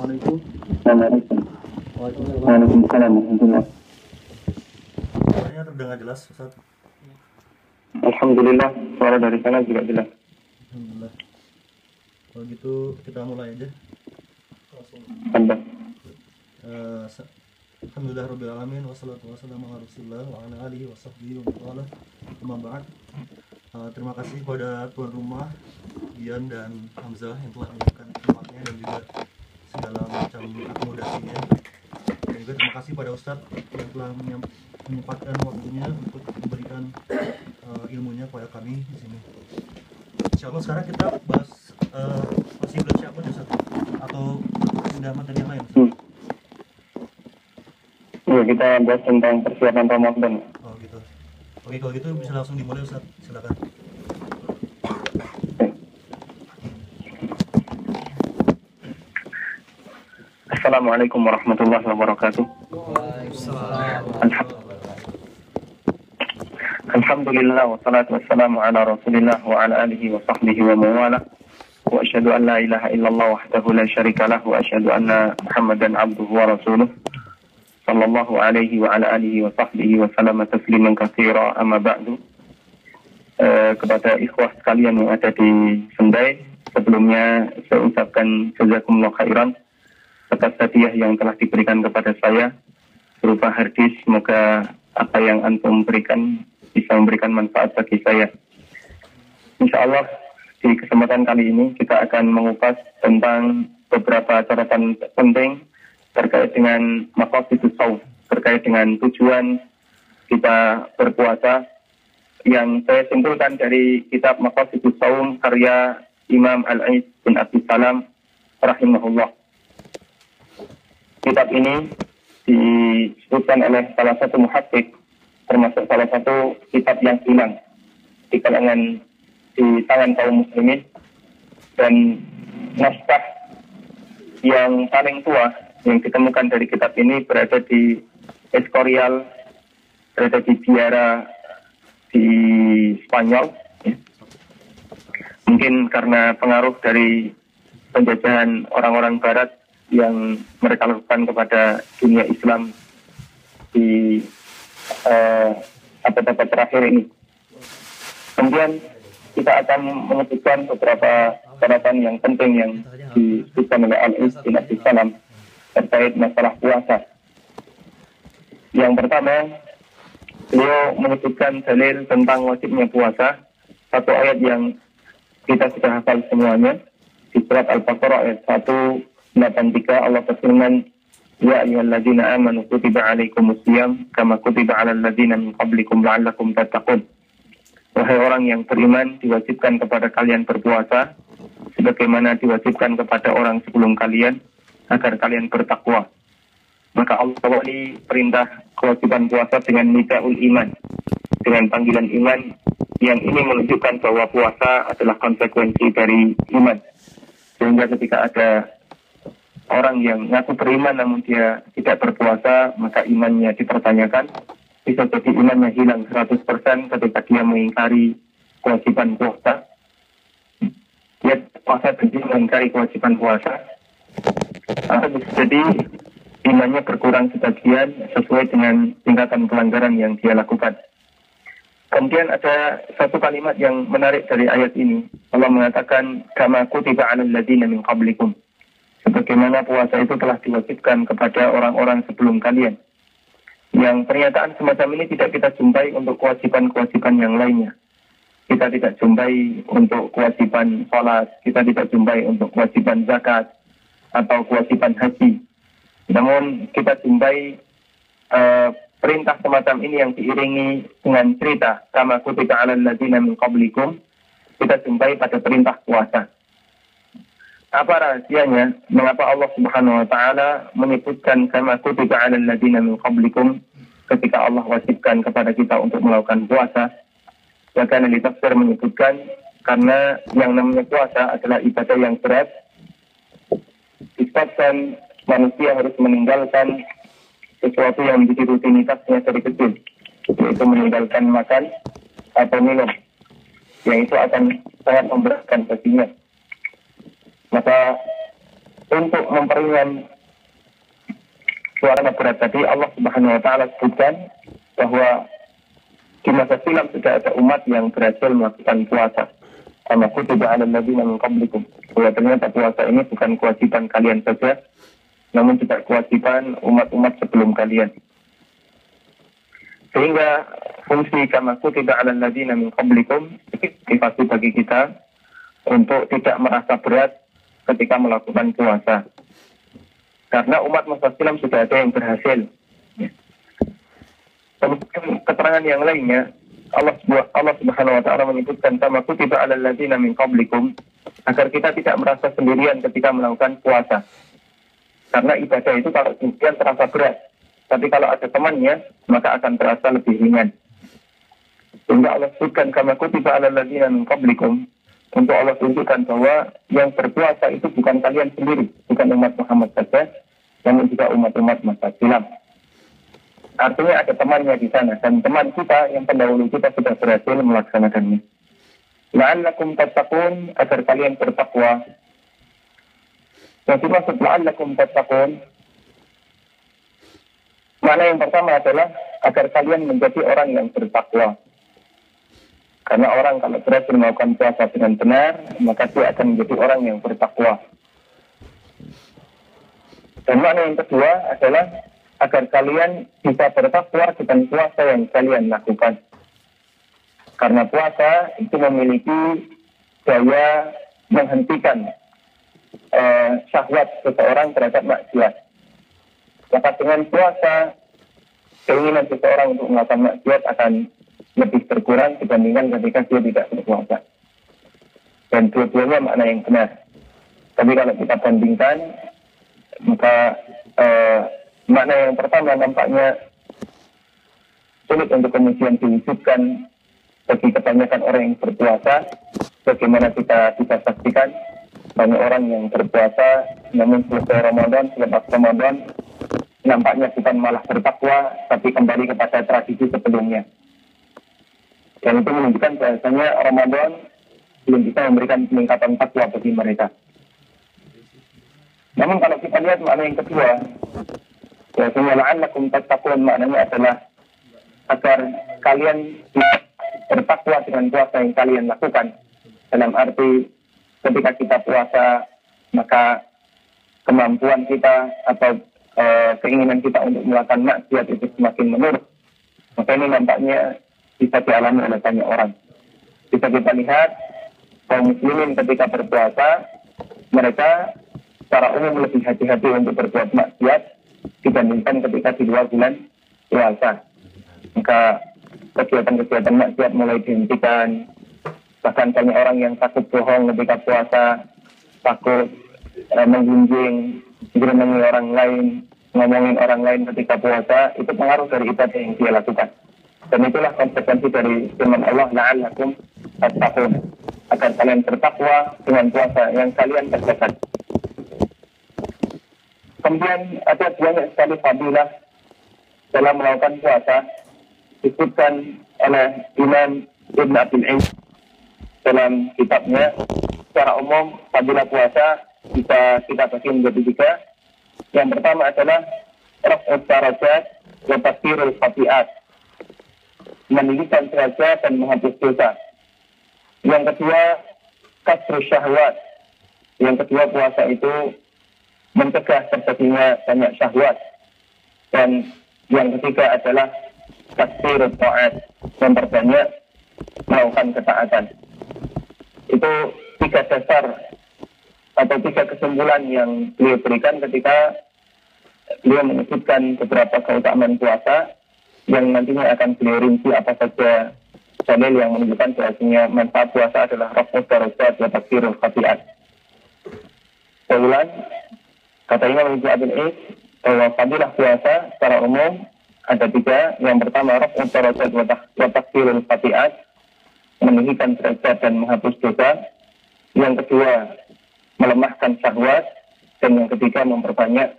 Assalamualaikum. Assalamualaikum. Waalaikumsalam. Waalaikumsalam warahmatullahi. Suaranya terdengar jelas, Ustaz. Alhamdulillah, suara dari sana juga jelas. Alhamdulillah. Kalau gitu kita mulai aja. Langsung. Anda. Alhamdulillah rabbil alamin wassalatu wassalamu ala Rasulillah wa ala alihi washabbihi wa man amma ba'd. Terima kasih kepada tuan rumah Dian dan Hamzah yang telah menyiapkan tempatnya dan juga segala macam akomodasinya. Dan juga terima kasih pada Ustadz yang telah menyempatkan waktunya untuk memberikan ilmunya kepada kami di sini. Insyaallah sekarang kita bahas masih bulan Sya'ban ya Ustadz, atau pindah materi yang lain Ustadz? Iya, kita bahas tentang persiapan Ramadan. Oh gitu. Oke, kalau gitu bisa langsung dimulai Ustaz, silakan. Assalamualaikum warahmatullahi wabarakatuh. Alhamdulillah wassalatu wassalamu ala Rasulillah wa ala alihi wa sahbihi wa mawala. Wa asyhadu an la ilaha illallah wahdahu la syarika lah wa asyhadu anna Muhammadan abduhu wa rasuluh. Sallallahu alaihi wa ala alihi wa sahbihi wa salama tasliman katsira, amma ba'du. Kepada ikhwah sekalian yang ada di Sendai, sebelumnya saya ucapkan jazakumullah khairan atas hadiah yang telah diberikan kepada saya berupa harddisk. Semoga apa yang antum berikan bisa memberikan manfaat bagi saya. Insyaallah di kesempatan kali ini kita akan mengupas tentang beberapa catatan penting terkait dengan maqasidus shaum, terkait dengan tujuan kita berpuasa, yang saya simpulkan dari kitab Maqasidus Shaum karya Imam Al-Ais bin Abi Salam rahimahullah. Kitab ini disebutkan oleh salah satu muhaddits, termasuk salah satu kitab yang hilang di tangan kaum muslimin, dan naskah yang paling tua yang ditemukan dari kitab ini berada di Escorial, berada di Biara di Spanyol. Mungkin karena pengaruh dari penjajahan orang-orang Barat yang mereka lakukan kepada dunia Islam di abad-abad terakhir ini. Kemudian kita akan menyebutkan beberapa catatan yang penting yang disebutkan oleh Al-Ais bin Abi Salam terkait masalah puasa. Yang pertama, beliau menyebutkan dalil tentang wajibnya puasa. Satu ayat yang kita sudah hafal semuanya di surat Al-Baqarah ayat 183, Allah berfirman, Ya ayyuhalladzina amanu kutiba alaikumusiyam kama kutiba alal ladzina min qablikum la'allakum tattaqun. Wahai orang yang beriman, diwajibkan kepada kalian berpuasa sebagaimana diwajibkan kepada orang sebelum kalian agar kalian bertakwa. Maka Allah awali perintah kewajiban puasa dengan nidaul iman, dengan panggilan iman, yang ini menunjukkan bahwa puasa adalah konsekuensi dari iman. Sehingga ketika ada orang yang ngaku beriman namun dia tidak berpuasa, maka imannya dipertanyakan. Bisa jadi imannya hilang 100% ketika dia mengingkari kewajiban puasa. Dia puasa dan dia mengingkari kewajiban puasa. Atau bisa jadi imannya berkurang sebagian sesuai dengan tingkatan pelanggaran yang dia lakukan. Kemudian ada satu kalimat yang menarik dari ayat ini. Allah mengatakan, kama kutiba 'alal ladzina min qablikum. Sebagaimana puasa itu telah diwajibkan kepada orang-orang sebelum kalian. Yang pernyataan semacam ini tidak kita jumpai untuk kewajiban-kewajiban yang lainnya. Kita tidak jumpai untuk kewajiban sholat, kita tidak jumpai untuk kewajiban zakat atau kewajiban haji. Namun kita jumpai perintah semacam ini yang diiringi dengan cerita kama kutiba 'alal ladzina min qablikum. Kita jumpai pada perintah puasa. Apa rahasianya? Mengapa Allah Subhanahu wa taala menyebutkan kama kutiba 'alal ladzina min qablikum ketika Allah wajibkan kepada kita untuk melakukan puasa? Bahkan ahli tafsir menyebutkan karena yang namanya puasa adalah ibadah yang berat, disebabkan manusia harus meninggalkan sesuatu yang menjadi rutinitasnya dari kecil, yaitu meninggalkan makan atau minum, yang itu akan sangat memberatkan baginya. Maka untuk memperingan suara berat tadi, Allah Subhanahu wa taala sebutkan bahwa di masa silam sudah ada umat yang berhasil melakukan puasa. Kama kutiba 'alal ladzina min qablikum. Bahwa ternyata puasa ini bukan kewajiban kalian saja, namun juga kewajiban umat-umat sebelum kalian. Sehingga fungsi kama kutiba 'alal ladzina min qablikum motivasi bagi kita untuk tidak merasa berat ketika melakukan puasa. Karena umat masa silam sudah ada yang berhasil. Kemudian keterangan yang lainnya, Allah Subhanahu wa taala menyebutkan kama kutiba 'alal ladzina min qablikum, agar kita tidak merasa sendirian ketika melakukan puasa. Karena ibadah itu kalau sendirian terasa berat, tapi kalau ada temannya maka akan terasa lebih ringan. Sehingga Allah sebutkan kama kutiba 'alal ladzina min qablikum, untuk Allah tunjukkan bahwa yang berpuasa itu bukan kalian sendiri, bukan umat Muhammad saja, namun juga umat-umat masa silam. Artinya ada temannya di sana, dan teman kita yang pendahulu kita sudah berhasil melaksanakannya. La'allakum tattaqun, agar kalian bertakwa. Yang dimaksud la'allakum tattaqun, mana yang pertama adalah agar kalian menjadi orang yang bertakwa. Karena orang kalau berhasil melakukan puasa dengan benar, maka dia akan menjadi orang yang bertakwa. Dan makna yang kedua adalah agar kalian bisa bertakwa dengan puasa yang kalian lakukan. Karena puasa itu memiliki daya menghentikan syahwat seseorang terhadap maksiat. Maka dengan puasa, keinginan seseorang untuk melakukan maksiat akan lebih berkurang dibandingkan ketika dia tidak berpuasa. Dan dua-duanya makna yang benar. Tapi kalau kita bandingkan, maka makna yang pertama nampaknya sulit untuk kemudian diwujudkan bagi kebanyakan orang yang berpuasa. Bagaimana kita bisa saksikan banyak orang yang berpuasa namun selesai Ramadan, selepas Ramadan nampaknya bukan malah bertakwa, tapi kembali kepada tradisi sebelumnya. Dan itu menunjukkan bahasanya Ramadan belum bisa memberikan peningkatan takwa bagi mereka. Namun kalau kita lihat makna yang kedua, bahasanya la'allakum tattaqun, maknanya adalah agar kalian bertakwa dengan puasa yang kalian lakukan. Dalam arti ketika kita puasa, maka kemampuan kita atau keinginan kita untuk melakukan maksiat itu semakin menurun. Maka ini nampaknya bisa dialami oleh banyak orang. Bisa kita lihat kaum muslimin ketika berpuasa, mereka secara umum lebih hati-hati untuk berbuat maksiat dibandingkan ketika di luar bulan puasa. Maka kegiatan-kegiatan maksiat mulai dihentikan. Bahkan banyak orang yang takut bohong ketika puasa, takut menggunjing, menyerangi orang lain, ngomongin orang lain ketika puasa. Itu pengaruh dari ibadah yang dia lakukan. Dan itulah konsekuensi dari firman Allah, la'allakum tattaqun, agar kalian bertakwa dengan puasa yang kalian kerjakan. Kemudian ada banyak sekali fadilah dalam melakukan puasa, disebutkan oleh Imam Ibn Abil Aiz dalam kitabnya. Secara umum fadilah puasa bisa kita bagi menjadi tiga. Yang pertama adalah raf'ud darajat wa takfirul khati'at, meninggikan derajat dan menghapus dosa. Yang kedua, kasrus syahwat. Yang kedua, puasa itu mencegah terjadinya banyak syahwat. Dan yang ketiga adalah kasrus ta'at, memperbanyak melakukan ketaatan. Itu tiga dasar atau tiga kesimpulan yang beliau berikan ketika beliau menyebutkan beberapa keutamaan puasa yang nantinya akan beliau rinci apa saja dalil yang menunjukkan bahwasanya manfaat puasa adalah raf'ud darajat wa takfirul khati'at. Keulang, kata Imam Ibn Abil Aiz bahwa fadilah puasa secara umum ada tiga. Yang pertama raf'ud darajat wa takfirul khati'at, meninggikan derajat dan menghapus dosa. Yang kedua, melemahkan syahwat. Dan yang ketiga, memperbanyak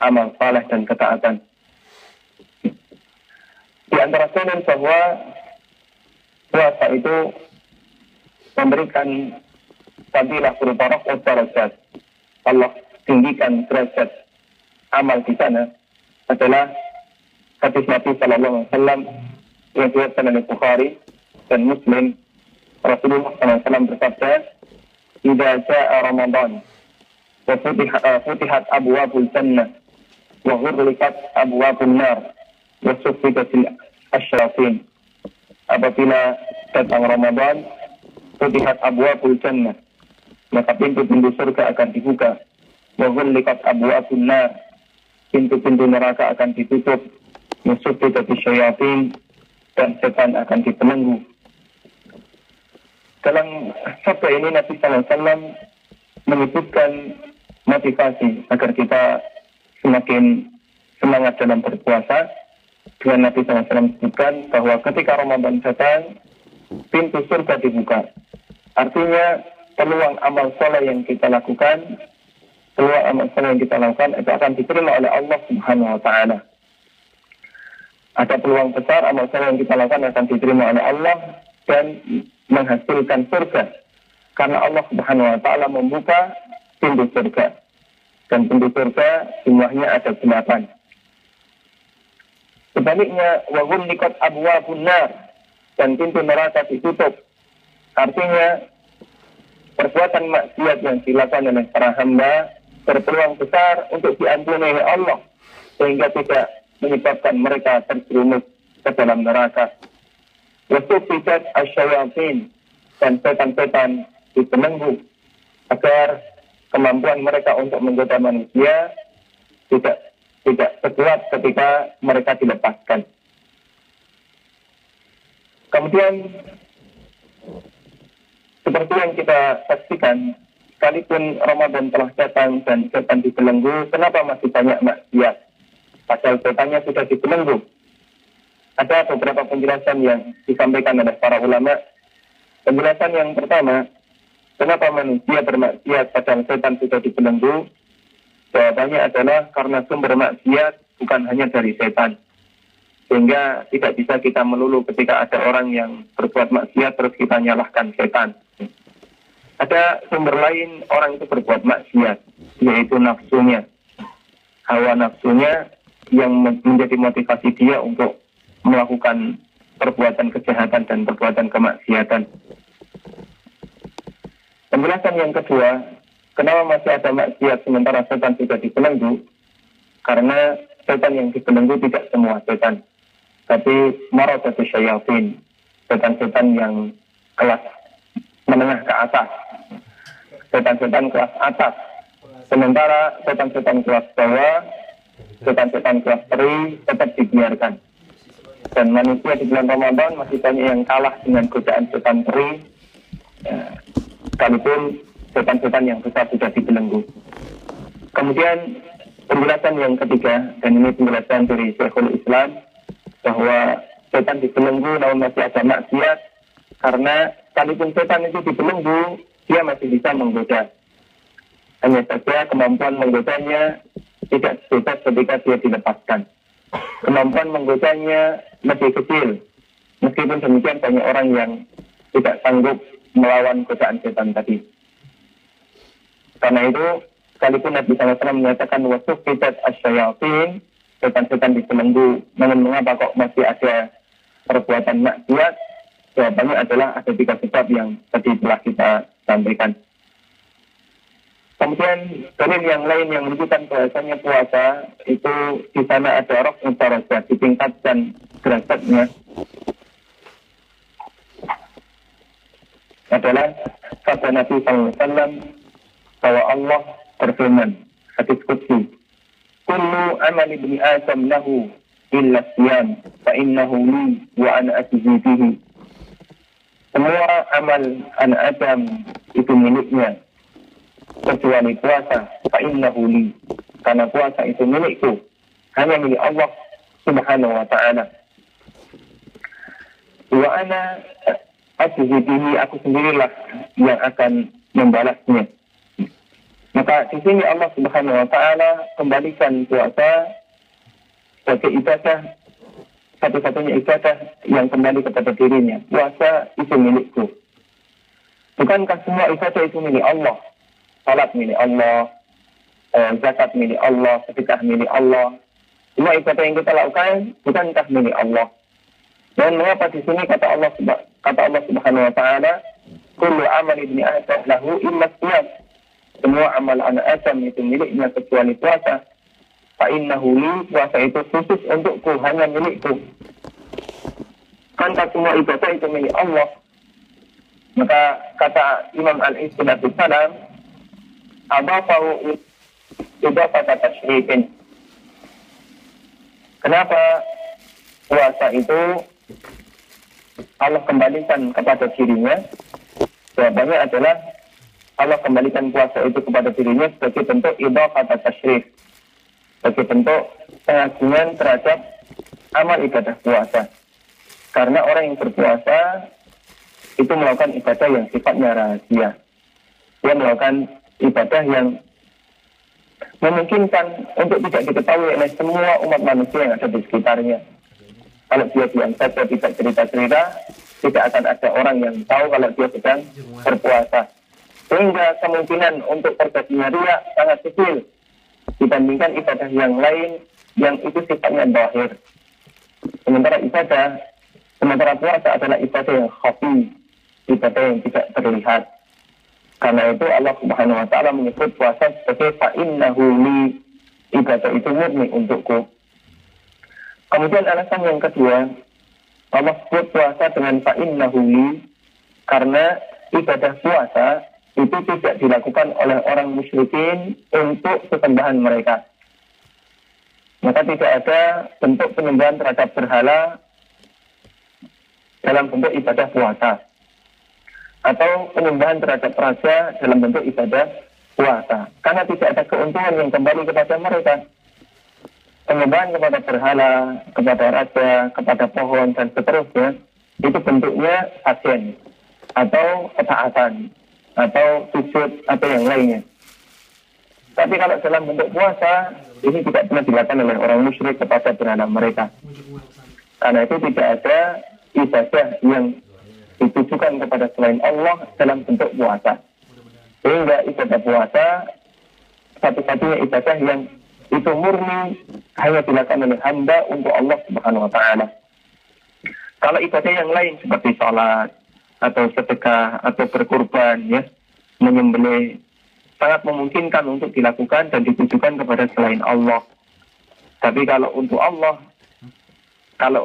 amal saleh dan ketaatan. Di antara dalil bahwa puasa itu memberikan fadilah berupa raf'ud darajat. Allah tinggikan derajat amal di sana adalah hadis Nabi Sallallahu Alaihi Wasallam yang diriwayatkan oleh Bukhari dan Muslim. Rasulullah SAW bersabda, "Idza jaa Ramadan wa futihat abwabul jannah wa ghulqat abwabun nar wa suffidatil asyayatin." Apabila datang Ramadan, futihat abwabul jannah, maka pintu-pintu surga akan dibuka. Wa ghulqat abwabun nar, pintu-pintu neraka akan ditutup. Wa suffidatil asyayatin, dan setan akan dibelenggu. Dalam sabda ini Nabi SAW menyebutkan motivasi agar kita semakin semangat dalam berpuasa. Dengan Nabi SAW sebutkan bahwa ketika Ramadan datang, pintu surga dibuka. Artinya peluang amal soleh yang kita lakukan, itu akan diterima oleh Allah Subhanahu Wa Taala. Ada peluang besar amal soleh yang kita lakukan akan diterima oleh Allah dan menghasilkan surga, karena Allah Subhanahu Wa Taala membuka pintu surga, dan pintu surga jumlahnya ada 8. Sebaliknya, wa ghulqat abwabun nar, dan pintu neraka ditutup. Artinya perbuatan maksiat yang dilakukan oleh para hamba berpeluang besar untuk diampuni oleh Allah, sehingga tidak menyebabkan mereka terjerumus ke dalam neraka. Wasuffidat asyayatin, dan setan-setan dibelenggu agar kemampuan mereka untuk menggoda manusia tidak sekuat ketika mereka dilepaskan. Kemudian seperti yang kita saksikan, sekalipun Ramadan telah datang dan setan dibelenggu, kenapa masih banyak maksiat? Padahal setannya sudah dibelenggu. Ada beberapa penjelasan yang disampaikan oleh para ulama. Penjelasan yang pertama, kenapa manusia bermaksiat padahal setan sudah dibelenggu? Jawabannya adalah karena sumber maksiat bukan hanya dari setan. Sehingga tidak bisa kita melulu ketika ada orang yang berbuat maksiat terus kita nyalahkan setan. Ada sumber lain orang itu berbuat maksiat, yaitu nafsunya. Hawa nafsunya yang menjadi motivasi dia untuk melakukan perbuatan kejahatan dan perbuatan kemaksiatan. Penjelasan yang kedua, kenapa masih ada maksiat sementara setan sudah dibelenggu? Karena setan yang dibelenggu tidak semua setan, tapi maradatu syayatin, setan-setan yang kelas menengah ke atas, setan-setan kelas atas. Sementara setan-setan kelas bawah, setan-setan kelas teri tetap dibiarkan. Dan manusia di bulan Ramadan masih banyak yang kalah dengan godaan setan teri, sekalipun setan-setan yang besar sudah dibelenggu. Kemudian penjelasan yang ketiga, dan ini penjelasan dari Syekhul Islam, bahwa setan dibelenggu namun masih ada maksiat, karena sekalipun setan itu dibelenggu, dia masih bisa menggoda. Hanya saja kemampuan menggodanya tidak sebebas ketika dia dilepaskan. Kemampuan menggodanya lebih kecil. Meskipun demikian banyak orang yang tidak sanggup melawan godaan setan tadi. Karena itu, sekalipun Nabi SAW menyatakan wasuffidat asyayatin, setan-setan dibelenggu, namun mengapa kok masih ada perbuatan maksiat? Jawabannya adalah ada 3 sebab yang tadi telah kita sampaikan. Kemudian dalil yang lain yang menunjukkan bahasanya puasa itu di sana ada raf'u darajat, ditingkatkan derajatnya, adalah sabda Nabi SAW bahwa Allah berfirman, hadis qudsi, kullu amali ibni Adam lahu illa siyam fa innahu li wa ana ajzi bihi. Semua amal anak Adam itu miliknya kecuali puasa, fa innahu li, karena puasa itu milikku, hanya milik Allah Subhanahu wa Ta'ala. Wa ana ajzi bihi, aku sendirilah yang akan membalasnya. Maka di sini Allah Subhanahu wa Ta'ala kembalikan puasa sebagai ibadah, satu-satunya ibadah yang kembali kepada dirinya. Puasa itu milikku. Bukankah semua ibadah itu milik Allah? Salat milik Allah, zakat milik Allah, sedekah milik Allah. Semua ibadah yang kita lakukan bukankah milik Allah? Dan mengapa di sini kata Allah Subhanahu wa taala, kullu amal ibni Adam lahu illa shiyam. Semua amal anak Adam itu miliknya kecuali puasa. Fa innahu li, puasa itu khusus untukku, hanya milikku. Kan semua ibadah itu milik Allah. Maka kata Imam Al-Izz bin Abdul Salam, abafahu idafata tasyrikin. Kenapa puasa itu Allah kembalikan kepada dirinya? Jawabannya adalah Allah kembalikan puasa itu kepada dirinya sebagai bentuk idafata tasyrif, sebagai bentuk pengagungan terhadap amal ibadah puasa. Karena orang yang berpuasa itu melakukan ibadah yang sifatnya rahasia. Dia melakukan ibadah yang memungkinkan untuk tidak diketahui oleh semua umat manusia yang ada di sekitarnya. Kalau dia diam saja, tidak cerita-cerita, tidak akan ada orang yang tahu kalau dia sedang berpuasa. Sehingga kemungkinan untuk terjadinya riya sangat kecil dibandingkan ibadah yang lain yang itu sifatnya zahir. Sementara puasa adalah ibadah yang khafi, ibadah yang tidak terlihat. Karena itu Allah Subhanahu wa taala menyebut puasa sebagai fa innahu li, ibadah itu murni untukku. Kemudian alasan yang kedua, Allah sebut puasa dengan fa innahu li karena ibadah puasa itu tidak dilakukan oleh orang musyrikin untuk sesembahan mereka. Maka tidak ada bentuk penyembahan terhadap berhala dalam bentuk ibadah puasa, atau penyembahan terhadap raja dalam bentuk ibadah puasa. Karena tidak ada keuntungan yang kembali kepada mereka. Penyembahan kepada berhala, kepada raja, kepada pohon, dan seterusnya, itu bentuknya pasien, atau ketaatan, atau sujud, atau yang lainnya. Tapi kalau dalam bentuk puasa, ini tidak pernah dilakukan oleh orang musyrik kepada berhala mereka. Karena itu tidak ada ibadah yang ditujukan kepada selain Allah dalam bentuk puasa. Sehingga ibadah puasa satu-satunya ibadah yang itu murni hanya dilakukan oleh hamba untuk Allah Subhanahu wa taala. Kalau ibadah yang lain seperti salat atau sedekah atau berkorban, ya, menyembelih, sangat memungkinkan untuk dilakukan dan ditujukan kepada selain Allah. Tapi kalau untuk Allah, kalau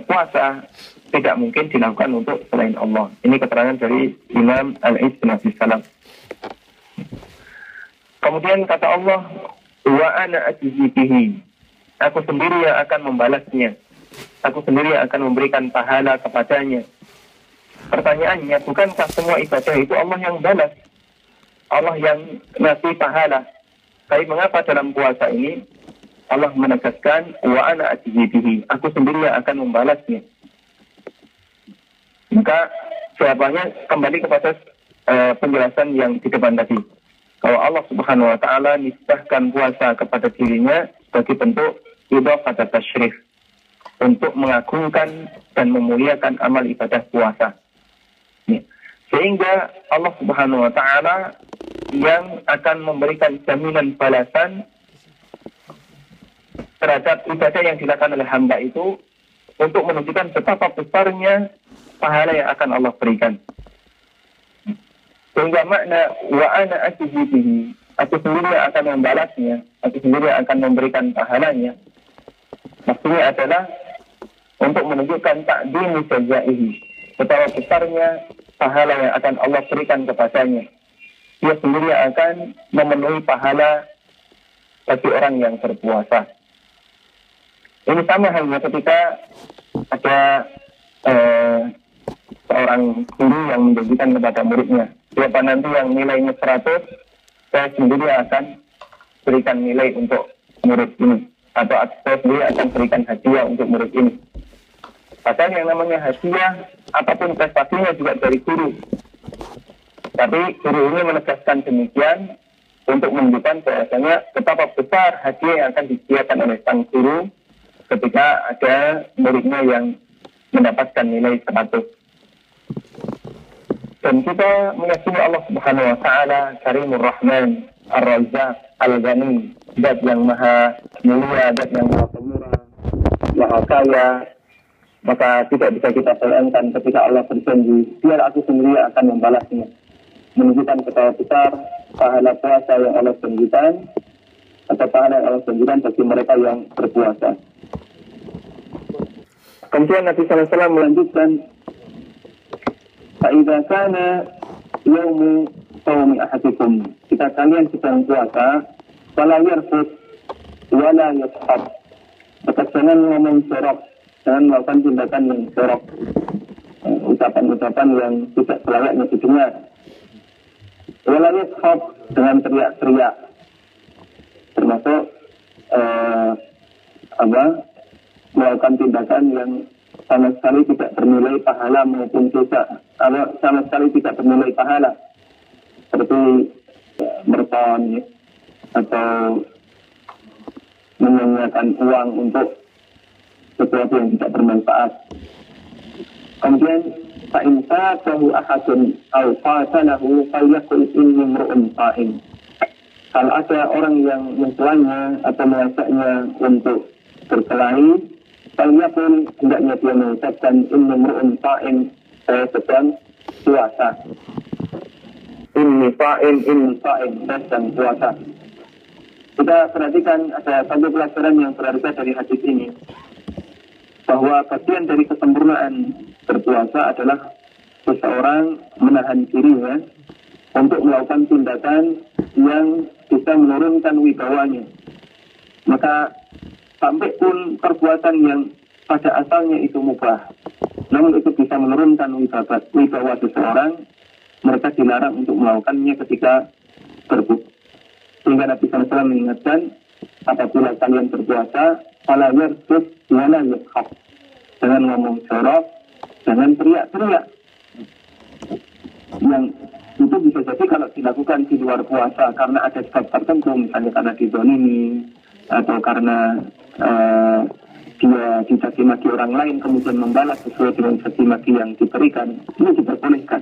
puasa tidak mungkin dilakukan untuk selain Allah. Ini keterangan dari Imam Al-Izz bin Abdul Salam. Kemudian kata Allah, wa ana ajzi bihi. Aku sendiri yang akan membalasnya. Aku sendiri yang akan memberikan pahala kepadanya. Pertanyaannya, bukankah semua ibadah itu Allah yang balas? Allah yang ngasih pahala. Tapi mengapa dalam puasa ini Allah menegaskan wa ana ajzi bihi? Aku sendiri yang akan membalasnya. Maka jawabannya kembali kepada penjelasan yang di depan tadi. Kalau Allah Subhanahu wa taala nisbahkan puasa kepada dirinya sebagai bentuk idhafah tasyrif, untuk mengagungkan dan memuliakan amal ibadah puasa. Sehingga Allah Subhanahu wa taala yang akan memberikan jaminan balasan terhadap ibadah yang dilakukan oleh hamba itu, untuk menunjukkan betapa besarnya pahala yang akan Allah berikan. Sehingga makna wa ana ajzi bihi, aku sendiri yang akan membalasnya, aku sendiri yang akan memberikan pahalanya, maksudnya adalah untuk menunjukkan ta'dhimu jazaihi, betapa besarnya pahala yang akan Allah berikan kepadanya. Dia sendiri yang akan memenuhi pahala bagi orang yang berpuasa. Ini sama halnya ketika ada seorang guru yang menjanjikan kepada muridnya, siapa nanti yang nilainya 100, saya sendiri akan berikan nilai untuk murid ini, atau saya sendiri akan berikan hadiah untuk murid ini. Padahal yang namanya hadiah apapun prestasinya juga dari guru. Tapi guru ini menegaskan demikian untuk menunjukkan bahwasanya betapa besar hadiah yang akan disediakan oleh sang guru ketika ada muridnya yang mendapatkan nilai 100. Dan kita meyakini Allah Subhanahu wa taala Karimur Rahman, Ar-Razzaq, Al-Ghani, zat yang maha mulia, zat yang maha pemurah, maha kaya. Maka tidak bisa kita bayangkan ketika Allah berjanji, biar aku sendiri akan membalasnya. Menunjukkan betapa besar pahala puasa yang Allah janjikan, atau pahala yang Allah janjikan bagi mereka yang berpuasa. Kemudian Nabi SAW melanjutkan, Fa'idha kana yawmu sawmi ahadikum. Jika kalian sedang puasa, fala yarfud wala yashab. Maka jangan ngomong jorok, jangan melakukan tindakan yang jorok, ucapan-ucapan yang tidak selayaknya didengar. Wala yashab, dengan teriak-teriak, termasuk melakukan tindakan yang sama sekali tidak bernilai pahala maupun dosa. Kalau sama sekali tidak bernilai pahala, seperti merton ya, atau menyanyiakan uang untuk sesuatu yang tidak bermanfaat. Kemudian fa'inta tahu ahadun au fa'alahu falyakul inni mru'un fa'in. Kalau ada orang yang mencelanya atau mengajaknya untuk berkelahi, falyakul, hendaknya dia mengucapkan inni mru'un fa'in, saya sedang puasa. Inni fa'in, saya sedang puasa. Kita perhatikan ada satu pelajaran yang berharga dari hadis ini, bahwa bagian dari kesempurnaan berpuasa adalah seseorang menahan dirinya untuk melakukan tindakan yang bisa menurunkan wibawanya. Maka sampai pun perbuatan yang pada asalnya itu mubah, namun itu bisa menurunkan wibawa seseorang, mereka dilarang untuk melakukannya ketika berbuka. Sehingga Nabi SAW mengingatkan, apabila kalian berpuasa, fala yarfud wala yashab. Jangan ngomong jorok, jangan teriak-teriak. Yang itu bisa jadi kalau dilakukan di luar puasa karena ada sebab tertentu, misalnya karena dizalimi atau karena dia dicaci maki orang lain kemudian membalas sesuai dengan caci maki yang diberikan, ini diperbolehkan.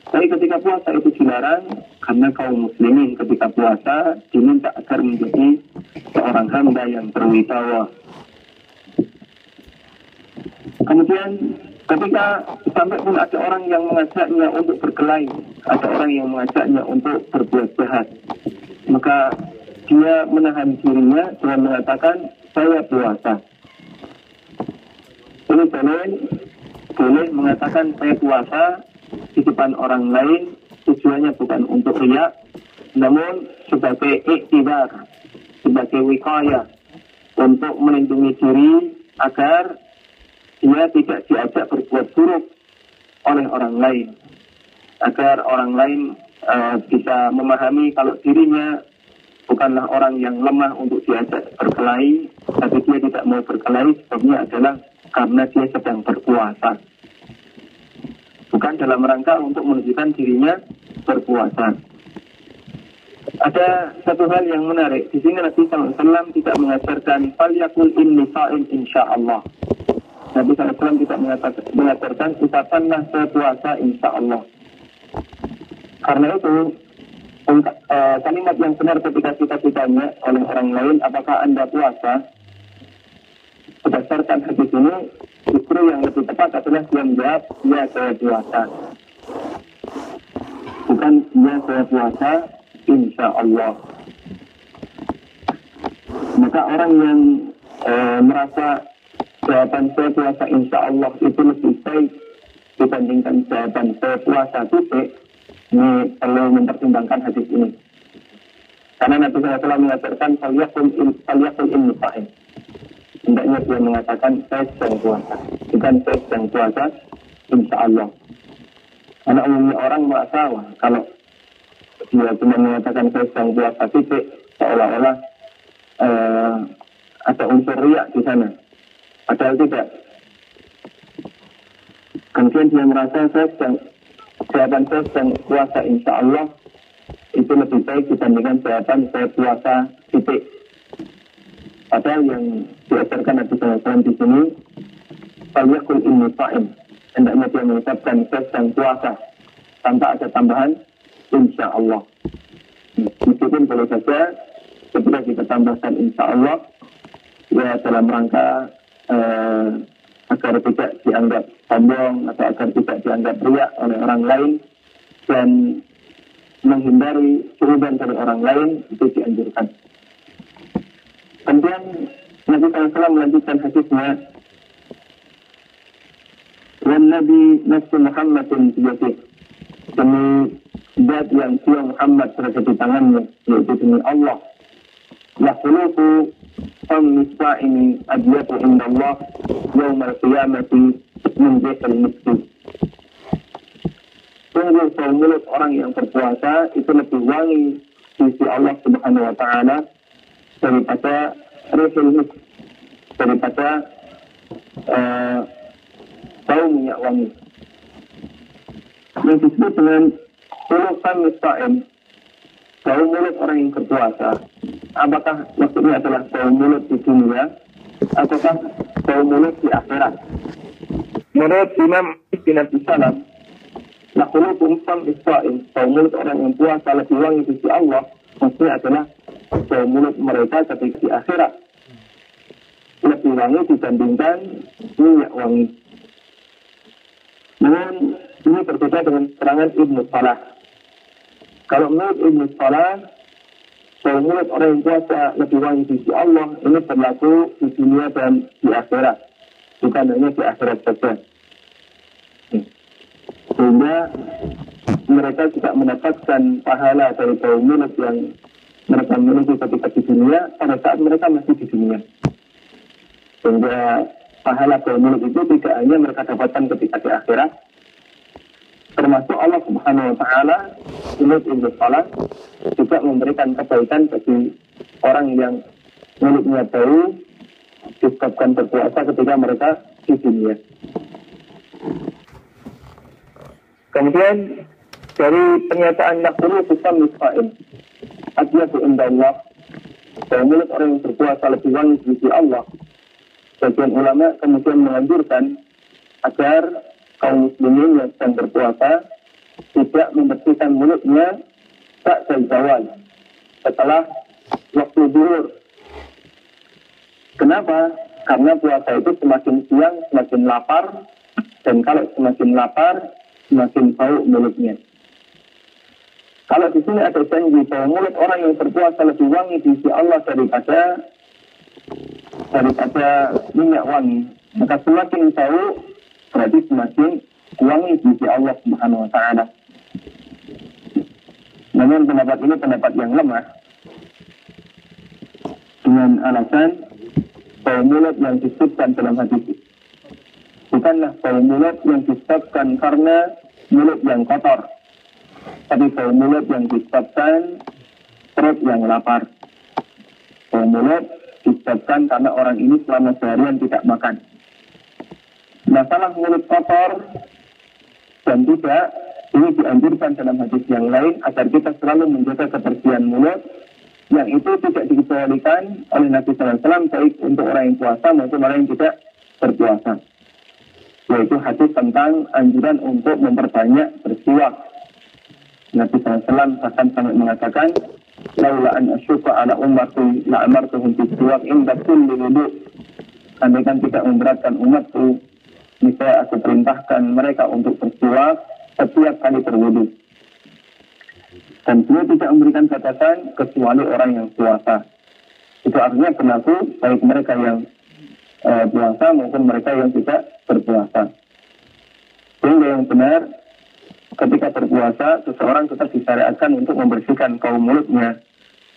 Tapi ketika puasa itu dilarang, karena kaum muslimin ketika puasa diminta agar menjadi seorang hamba yang berwibawa. Kemudian ketika sampai pun ada orang yang mengajaknya untuk berkelahi, ada orang yang mengajaknya untuk berbuat jahat, maka dia menahan dirinya dengan mengatakan, saya puasa. Ini boleh mengatakan saya puasa di depan orang lain, tujuannya bukan untuk riya, namun sebagai iktibar, sebagai wiqayah, untuk melindungi diri agar dia tidak diajak berbuat buruk oleh orang lain, agar orang lain bisa memahami kalau dirinya bukanlah orang yang lemah untuk diajak berkelahi, tapi dia tidak mau berkelahi sebabnya adalah karena dia sedang berpuasa, bukan dalam rangka untuk menunjukkan dirinya berpuasa. Ada satu hal yang menarik di sini, Nabi SAW tidak mengajarkan falyakul inni sha'im insyaallah. Nabi SAW tidak mengajarkan ucapanlah saya puasa insyaallah. Karena itu kalimat yang benar ketika kita ditanya oleh orang lain apakah Anda puasa, berdasarkan hadis ini justru yang lebih tepat adalah dia menjawab ya saya puasa, bukan ya saya puasa insyaallah. Maka orang yang merasa jawaban saya puasa insyaallah itu lebih baik dibandingkan jawaban saya puasa titik, ini perlu mempertimbangkan hadis ini. Karena Nabi SAW mengajarkan falyakul inni sha'im. Hendaknya dia mengatakan saya sedang puasa, bukan saya sedang puasa insyaallah. Karena umumnya orang merasa kalau dia cuma mengatakan saya sedang puasa titik, seolah-olah ada unsur riya di sana. Padahal tidak. Kemudian dia merasa jawaban saya sedang puasa insyaallah itu lebih baik dibandingkan jawaban saya puasa titik. Padahal yang diajarkan Nabi SAW di sini, falyakul inni sha'im. Hendaknya dia mengucapkan saya sedang puasa tanpa ada tambahan insyaallah. Meskipun boleh saja ketika kita tambahkan insya Allah ya dalam rangka agar tidak dianggap sombong atau agar tidak dianggap riak oleh orang lain dan menghindari kerugian dari orang lain, itu dianjurkan. Kemudian Nabi SAW melanjutkan hadisnya, "Wan Nabi nafsu Muhammadin biyadih." Demi zat yang jiwa Muhammad berada di tangannya, yaitu demi Allah. La khuluqu nisfa ini adiyatu indallah yawmal qiyamati min dzikri miski. Sungguh bau mulut orang yang berpuasa itu lebih wangi di sisi Allah Subhanahu wa taala daripada rihil misk, daripada bau minyak wangi. Yang disebut dengan khuluqan nisfa'in, bau mulut orang yang berpuasa. Apakah maksudnya adalah bau mulut di dunia ataukah bau mulut di akhirat? Menurut Imam Ibn Abi Salam, la khuluqum sam nisfa'in, bau mulut orang yang puasa lebih wangi di sisi Allah, maksudnya adalah bau mulut mereka ketika di akhirat lebih wangi dibandingkan minyak wangi. Namun ini berbeda dengan keterangan Ibnu Salah. Kalau menurut Ibnu Salah, bau mulut orang yang puasa lebih wangi di sisi Allah ini berlaku di dunia dan di akhirat, bukan hanya di akhirat saja. Sehingga mereka juga mendapatkan pahala dari bau mulut yang mereka miliki ketika di dunia pada saat mereka masih di dunia. Sehingga pahala bau mulut itu tidak hanya mereka dapatkan ketika di akhirat, termasuk Allah Subhanahu wa taala menurut Ibnu Salah juga memberikan kebaikan bagi orang yang mulutnya bau disebabkan berpuasa ketika mereka di dunia. Kemudian dari pernyataan nakulu susam misfa'in adiyatu indallah, bau mulut orang yang berpuasa lebih wangi di sisi Allah, sebagian ulama kemudian menganjurkan agar kaum muslimin yang sedang berpuasa tidak membersihkan mulutnya ba'da zawal, setelah waktu zuhur. Kenapa? Karena puasa itu semakin siang semakin lapar, dan kalau semakin lapar semakin bau mulutnya. Kalau di sini ada janji bahwa mulut orang yang berpuasa lebih wangi di sisi Allah daripada minyak wangi, maka semakin bau berarti semakin wangi di sisi Allah Subhanahu wa taala. Namun pendapat ini pendapat yang lemah dengan alasan bau mulut yang disebutkan dalam hadis bukanlah bau mulut yang disebabkan karena mulut yang kotor, tapi bau mulut yang disebabkan perut yang lapar. Bau mulut disebabkan karena orang ini selama seharian tidak makan. Masalah mulut kotor dan tidak, ini dianjurkan dalam hadis yang lain agar kita selalu menjaga kebersihan mulut, yang itu tidak dikecualikan oleh Nabi SAW baik untuk orang yang puasa maupun orang yang tidak berpuasa. Yaitu hadis tentang anjuran untuk memperbanyak bersiwak. Nabi SAW bahkan sampai mengatakan, laula an asyuqa ala ummati la amartuhum bisiwak inda kulli wudu. Andaikan tidak memberatkan umatku, niscaya aku perintahkan mereka untuk bersiwak setiap kali berwudu. Dan beliau tidak memberikan batasan kecuali orang yang puasa. Itu artinya berlaku baik mereka yang puasa maupun mereka yang tidak berpuasa. Sehingga yang benar, ketika berpuasa, seseorang tetap disyariatkan untuk membersihkan kaum mulutnya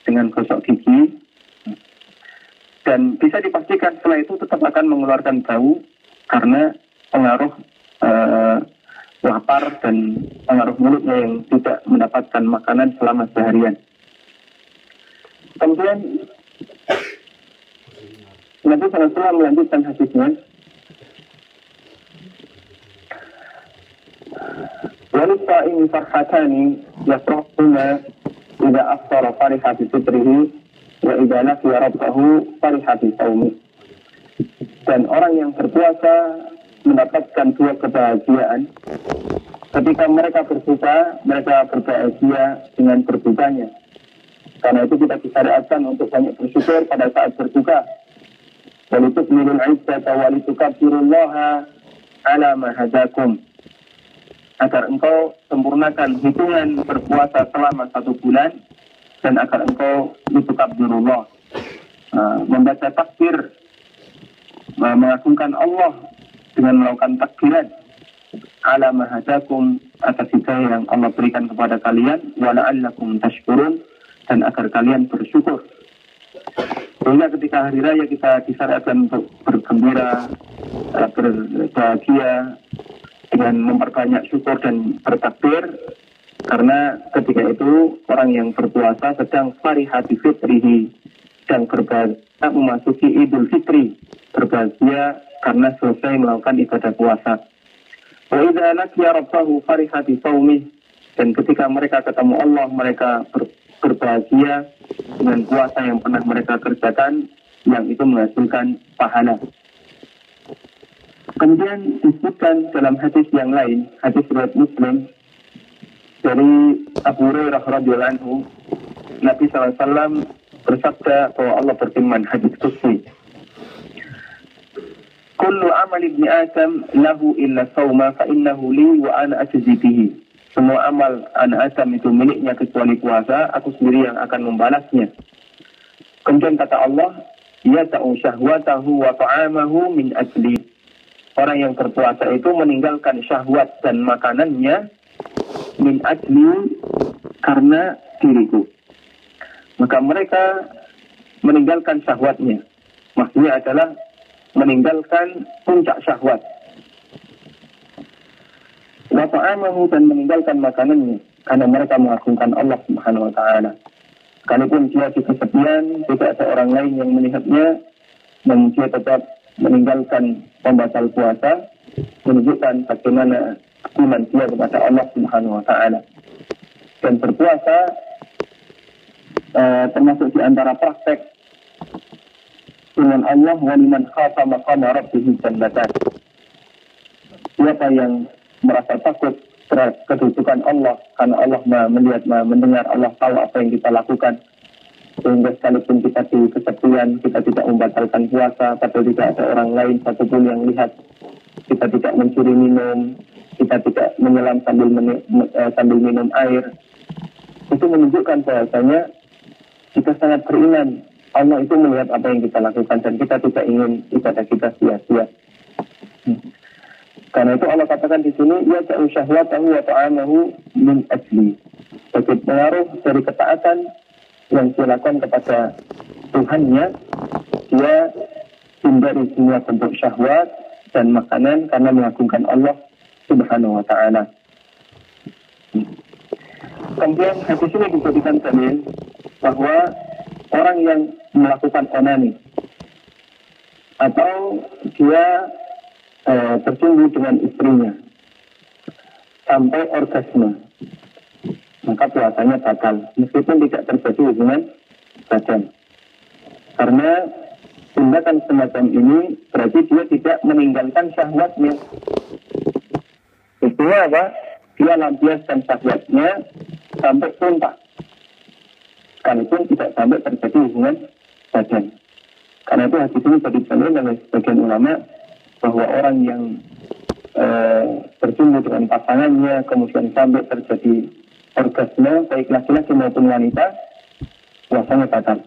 dengan gosok gigi, dan bisa dipastikan setelah itu tetap akan mengeluarkan bau karena pengaruh lapar dan pengaruh mulutnya yang tidak mendapatkan makanan selama seharian. Kemudian Nabi SAW melanjutkan hadisnya, "Walis-sa'imi farhatani yafrahuna idza aftara fariha bi fitrihi wa idza nasiya rabbahu fariha bi shaumi." Dan orang yang berpuasa mendapatkan dua kebahagiaan. Ketika mereka berbuka, mereka berbahagia dengan berbukanya. Karena itu kita disyariatkan untuk banyak bersyukur pada saat berbuka. Walitukmilul iddata walitukabbirullaha ala ma hadakum. Agar engkau sempurnakan hitungan berpuasa selama 1 bulan dan agar engkau litukabbirullah, membaca takbir, mengagungkan Allah dengan melakukan takbiran ala ma hadakum, atas hidayah yang Allah berikan kepada kalian, wa la'allakum tashkurun, dan agar kalian bersyukur. Sehingga ketika hari raya kita disyariatkan untuk bergembira, berbahagia dengan memperbanyak syukur dan bertakbir, karena ketika itu orang yang berpuasa sedang farihati fitrihi, sedang berbahagia memasuki Idul Fitri, berbahagia karena selesai melakukan ibadah puasa. Wa idza laqiya rabbahu farihati shaumih, dan ketika mereka ketemu Allah, mereka berbahagia dengan puasa yang pernah mereka kerjakan, yang itu menghasilkan pahala. Kemudian disebutkan dalam hadis yang lain, hadis riwayat Muslim dari Abu Hurairah radhiyallahu anhu, Nabi SAW bersabda bahwa Allah berfirman, hadis qudsi, kullu amal ibni Adam lahu illa sawma fa innahu li wa ana ajzi bihi. Semua amal anak Adam itu miliknya kecuali puasa, aku sendiri yang akan membalasnya. Kemudian kata Allah, yata'u syahwatahu wa ta'amahu min ajli. Orang yang berpuasa itu meninggalkan syahwat dan makanannya min ajli, karena diriku. Maka mereka meninggalkan syahwatnya. Maksudnya adalah meninggalkan puncak syahwat. Wa ta'amahu, dan meninggalkan makanannya, karena mereka mengagungkan Allah Subhanahu wa ta'ala. Sekalipun dia di kesepian, tidak ada orang lain yang melihatnya, dan dia tetap meninggalkan pembatal puasa, menunjukkan bagaimana iman dia kepada Allah Subhanahu wa ta'ala. Dan berpuasa termasuk di antara praktek dengan Allah, wa liman khafa maqama rabbih jannatan. Siapa yang merasa takut terhadap kedudukan Allah, karena Allah melihat, mendengar, Allah tahu apa yang kita lakukan, sehingga sekalipun kita di kesepian, kita tidak membatalkan puasa, padahal tidak ada orang lain satupun yang lihat, kita tidak mencuri minum, kita tidak menyelam sambil minum air. Itu menunjukkan bahwasanya kita sangat beriman, Allah itu melihat apa yang kita lakukan, dan kita tidak ingin ibadah kita sia-sia. Karena itu Allah katakan di sini, ya ta'u syahwatahu wa ta'amahu min ajli. Sebagai pengaruh dari ketaatan yang dia lakukan kepada Tuhannya, dia hindari semua bentuk syahwat dan makanan karena mengagungkan Allah Subhanahu wa ta'ala. Kemudian hadis ini dijadikan dalil bahwa orang yang melakukan onani atau dia bersungguh dengan istrinya sampai orgasme, maka puasanya batal meskipun tidak terjadi hubungan badan. Karena tindakan semacam ini berarti dia tidak meninggalkan syahwatnya. Itu apa? Dia lampiaskan syahwatnya sampai tuntas, sekalipun tidak sampai terjadi hubungan badan. Karena itu hadis ini didalilkan oleh sebagian ulama bahwa orang yang berjumpa dengan pasangannya kemudian sampai terjadi orgasme, baik laki-laki maupun wanita, puasanya batal,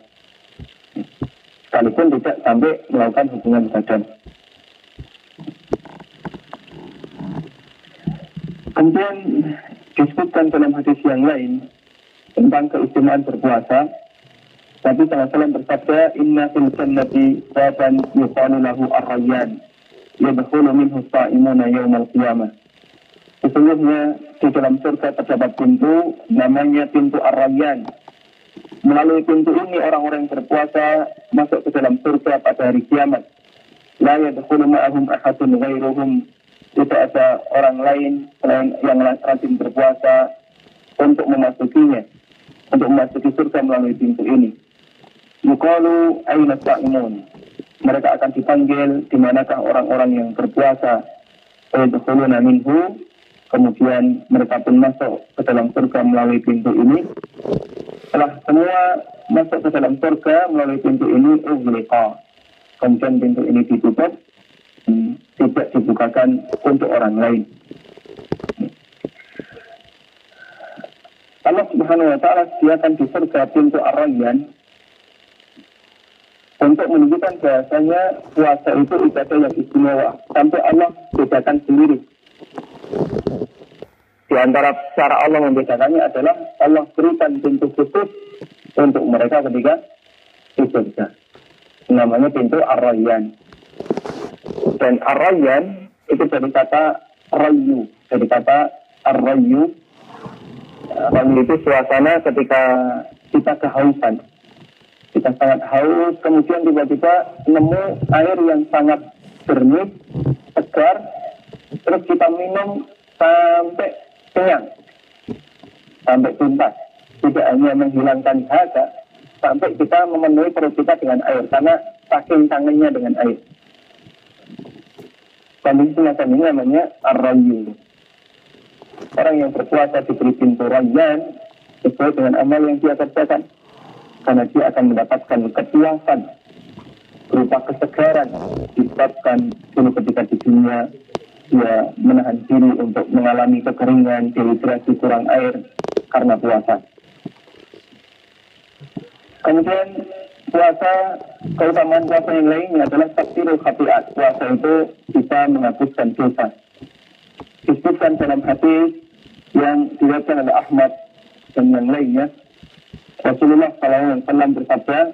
sekalipun tidak sampai melakukan hubungan badan. Kemudian disebutkan dalam hadis yang lain tentang keistimewaan berpuasa. Nabi SAW bersabda, inna fil jannati baban yuqalu lahu ar-rayyan yadkhulu minhu as-sha'imuna yawmal qiyamah. Sesungguhnya di dalam surga terdapat pintu namanya pintu ar-rayyan. Melalui pintu ini orang-orang yang berpuasa masuk ke dalam surga pada hari kiamat. La yadkhulu ma'ahum ahadun ghairuhum. Tidak ada orang lain selain yang rajin berpuasa untuk memasukinya, untuk memasuki surga melalui pintu ini. Yuqalu aina as-sha'imun. Mereka akan dipanggil, di manakah orang-orang yang berpuasa. Yadkhuluna minhu. Kemudian mereka pun masuk ke dalam surga melalui pintu ini. Setelah semua masuk ke dalam surga melalui pintu ini ughliqa. Kemudian pintu ini ditutup, tidak dibukakan untuk orang lain. Allah Subhanahu wa Ta'ala sediakan di surga pintu Ar-Rayyan untuk menunjukkan bahasanya puasa itu ibadah yang istimewa. Sampai Allah bedakan sendiri. Di antara cara Allah membedakannya adalah Allah berikan pintu khusus untuk mereka ketika di surga. Namanya pintu Ar-Rayyan. Dan Ar-Rayyan itu dari kata Rayu. Dari kata Ar-Rayu. Rayu itu suasana ketika kita kehausan. Kita sangat haus, kemudian tiba-tiba nemu air yang sangat jernih, segar, terus kita minum sampai kenyang, sampai tuntas. Tidak hanya menghilangkan dahaga, sampai kita memenuhi perut kita dengan air, karena saking kangennya dengan air. Kondisi semacam ini namanya Ar-Rayyu. Orang yang berpuasa diberi pintu Rayyan sesuai dengan amal yang dia kerjakan. Karena dia akan mendapatkan kepuasan berupa kesegaran disebabkan dulu ketika di dunia dia menahan diri untuk mengalami kekeringan, dehidrasi, kurang air karena puasa. Kemudian puasa, keutamaan puasa yang lainnya adalah takdirul khati'at. Puasa itu bisa menghapuskan dosa. Disebutkan dalam hadis yang diriwayatkan oleh Ahmad dan yang lainnya, Rasulullah SAW bersabda,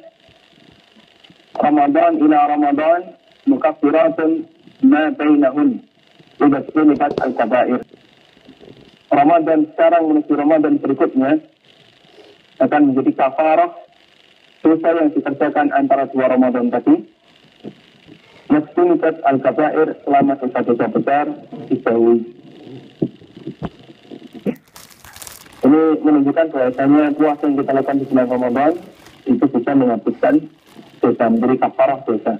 Ramadan ila Ramadan mukaffiratun ma bainahun idza sunibat al-kabair. Ramadan sekarang menuju Ramadan berikutnya akan menjadi kafarah dosa yang dikerjakan antara dua Ramadan tadi. Sunibat al-kabair, selama dosa-dosa besar dijauhi. Ini menunjukkan bahwasanya puasa yang kita lakukan di bulan Ramadan itu bisa menghapuskan dosa, memberi kafarah dosa.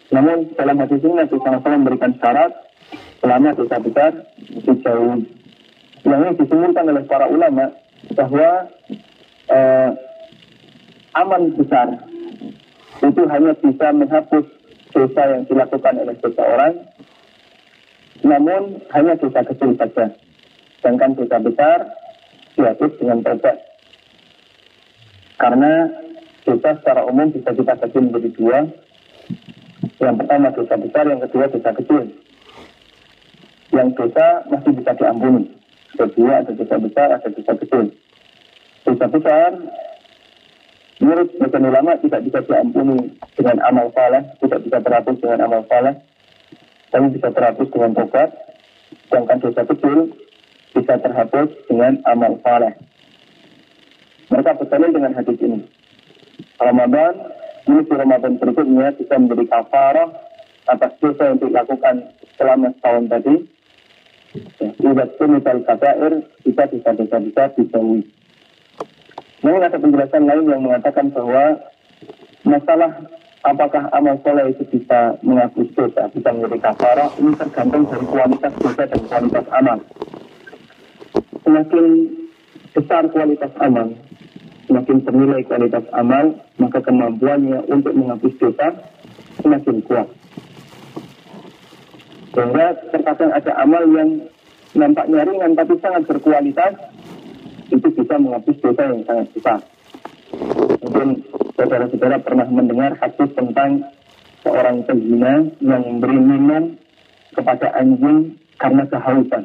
Namun dalam hadis ini Nabi SAW memberikan syarat selama dosa besar dijauhi. Yang ini disebutkan oleh para ulama bahwa amal besar itu hanya bisa menghapus dosa yang dilakukan oleh seseorang, namun hanya dosa kecil saja. Sedangkan dosa besar dihapus dengan tobat. Karena dosa secara umum bisa kita bagi menjadi dua. Yang pertama dosa besar, yang kedua dosa kecil. Yang dosa masih bisa diampuni. Kedua ada dosa besar, ada dosa kecil. Dosa besar menurut sebagian ulama tidak bisa diampuni dengan amal saleh, tidak bisa terhapus dengan amal saleh, tapi bisa terhapus dengan tobat. Sedangkan dosa kecil bisa terhapus dengan amal saleh. Mereka berdalil dengan hadis ini. Ramadan menuju Ramadan berikutnya bisa menjadi kafarah atas dosa yang dilakukan selama setahun tadi. Ibadah sunibat al-kabair, bisa dosa-dosa dijauhi. Namun ada penjelasan lain yang mengatakan bahwa masalah apakah amal soleh itu bisa menghapus dosa, bisa menjadi kafarah, ini tergantung dari kualitas dosa dan kualitas amal. Semakin besar kualitas amal, semakin bernilai kualitas amal, maka kemampuannya untuk menghapus dosa semakin kuat. Sehingga terkadang ada amal yang nampaknya ringan tapi sangat berkualitas, itu bisa menghapus dosa yang sangat besar. Mungkin saudara-saudara pernah mendengar hadis tentang seorang pezina yang memberi minum kepada anjing karena kehausan.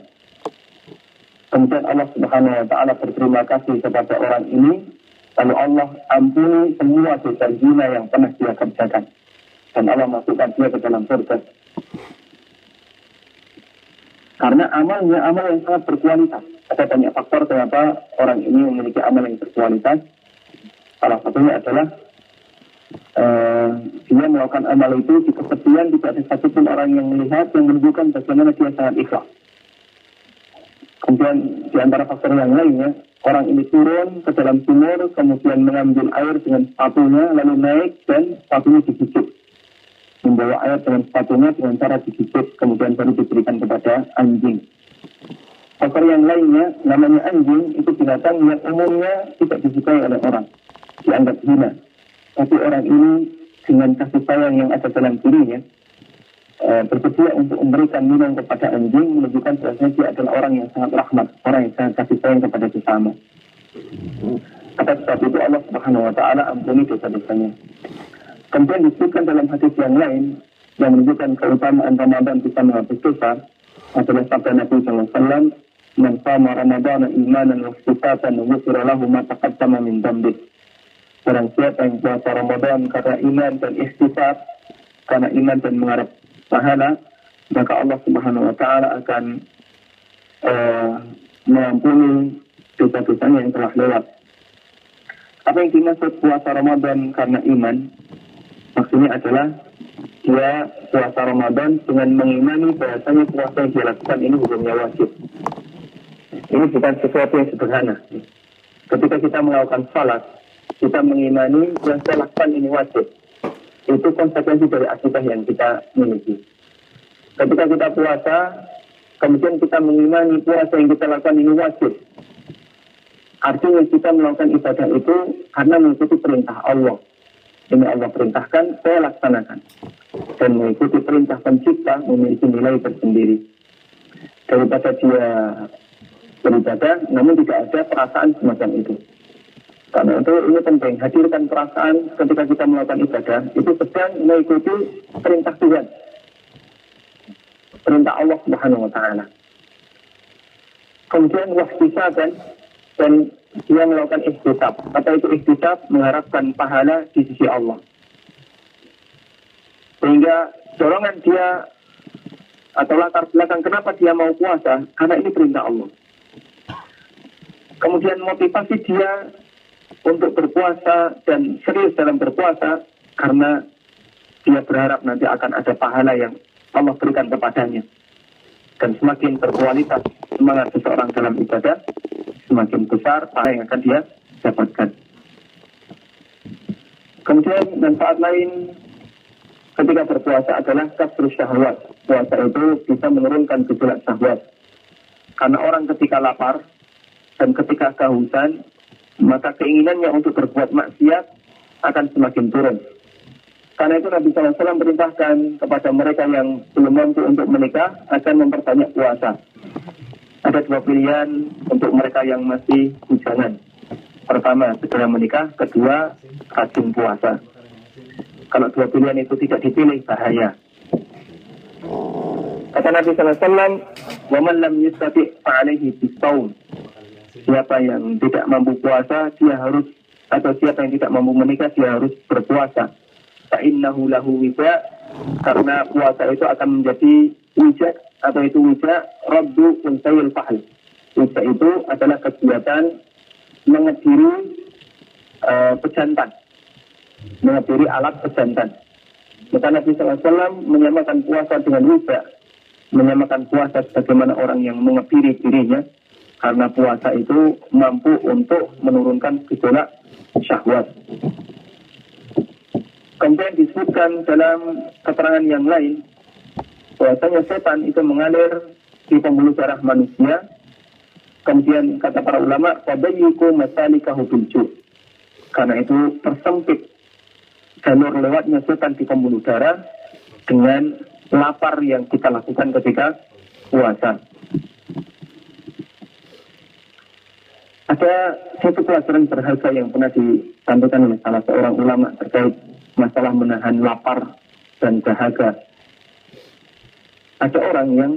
Kemudian Allah Subhanahu wa Ta'ala berterima kasih kepada orang ini, lalu Allah ampuni semua dosa zina yang pernah dia kerjakan, dan Allah masukkan dia ke dalam surga. Karena amalnya amal yang sangat berkualitas. Ada banyak faktor kenapa orang ini memiliki amal yang berkualitas. Salah satunya adalah dia melakukan amal itu di kesepian, tidak ada satupun orang yang melihat, yang menunjukkan bagaimana dia sangat ikhlas. Kemudian di antara faktor yang lainnya, orang ini turun ke dalam sumur, kemudian mengambil air dengan sepatunya, lalu naik dan sepatunya digigit. Membawa air dengan sepatunya dengan cara digigit, kemudian baru diberikan kepada anjing. Faktor yang lainnya, namanya anjing, itu binatang yang umumnya tidak disukai oleh orang. dianggap hina. Tapi orang ini dengan kasih sayang yang ada dalam dirinya, bersedia untuk memberikan minum kepada anjing, menunjukkan bahwasanya dia adalah orang yang sangat rahmat, orang yang sangat kasih sayang kepada sesama. Atas sebab itu Allah Subhanahu wa taala ampuni dosa-dosanya. Kemudian disebutkan dalam hadis yang lain yang menunjukkan keutamaan Ramadan bisa menghapus dosa adalah sabda Nabi SAW, "Man shama Ramadana imanan wa ihtisaban ghufira lahu ma taqaddama min dhanbi." Barang siapa yang puasa Ramadan karena iman dan ihtisab, karena iman dan mengharap pahala, maka Allah Subhanahu wa taala akan mengampuni dosa-dosanya yang telah lewat. Apa yang dimaksud puasa Ramadan karena iman? Maksudnya adalah dia puasa Ramadan dengan mengimani bahasanya puasa yang dia lakukan ini hukumnya wajib. Ini bukan sesuatu yang sederhana. Ketika kita melakukan salat, kita mengimani yang saya lakukan ini wajib. Itu konsekuensi dari akidah yang kita miliki. Ketika kita puasa, kemudian kita mengimani puasa yang kita lakukan ini wajib. Artinya kita melakukan ibadah itu karena mengikuti perintah Allah. Ini Allah perintahkan, saya laksanakan. Dan mengikuti perintah pencipta memiliki nilai tersendiri. Daripada dia beribadah, namun tidak ada perasaan semacam itu. Karena itu ini penting, hadirkan perasaan ketika kita melakukan ibadah, itu sedang mengikuti perintah Tuhan. Perintah Allah Subhanahu wa taala. Kemudian wahtisaban, dan dia melakukan ihtisab. Apa itu ihtisab? Mengharapkan pahala di sisi Allah. Sehingga dorongan dia atau latar belakang kenapa dia mau puasa, karena ini perintah Allah. Kemudian motivasi dia untuk berpuasa dan serius dalam berpuasa karena dia berharap nanti akan ada pahala yang Allah berikan kepadanya. Dan semakin berkualitas semangat seseorang dalam ibadah, semakin besar pahala yang akan dia dapatkan. Kemudian manfaat lain ketika berpuasa adalah kasrus syahwat. Puasa itu bisa menurunkan gejolak syahwat. Karena orang ketika lapar dan ketika kehausan, maka keinginannya untuk berbuat maksiat akan semakin turun. Karena itu Nabi SAW perintahkan kepada mereka yang belum mampu untuk menikah akan memperbanyak puasa. Ada dua pilihan untuk mereka yang masih bujangan. Pertama, segera menikah. Kedua, rajin puasa. Kalau dua pilihan itu tidak dipilih, bahaya. Kata Nabi SAW, وَمَنْ لَمْ يُسْتَطِعْ فَعَلَيْهِ بِالصَّوْمِ. Siapa yang tidak mampu puasa, dia harus, atau siapa yang tidak mampu menikah, dia harus berpuasa. Fa'innahu lahu wija, karena puasa itu akan menjadi wija, atau itu wija raddu unsayil fahl. Wija itu adalah kegiatan mengediri pejantan, mengediri alat pejantan. Maka Nabi SAW menyamakan puasa dengan wija, menyamakan puasa sebagaimana orang yang mengediri dirinya, karena puasa itu mampu untuk menurunkan gejolak syahwat. Kemudian disebutkan dalam keterangan yang lain, bahwasanya setan itu mengalir di pembuluh darah manusia. Kemudian kata para ulama, fabayyiku masalikahu bilju. Karena itu tersempit jalur lewatnya setan di pembuluh darah dengan lapar yang kita lakukan ketika puasa. Ada satu pelajaran berharga yang pernah disampaikan oleh salah seorang ulama terkait masalah menahan lapar dan dahaga. Ada orang yang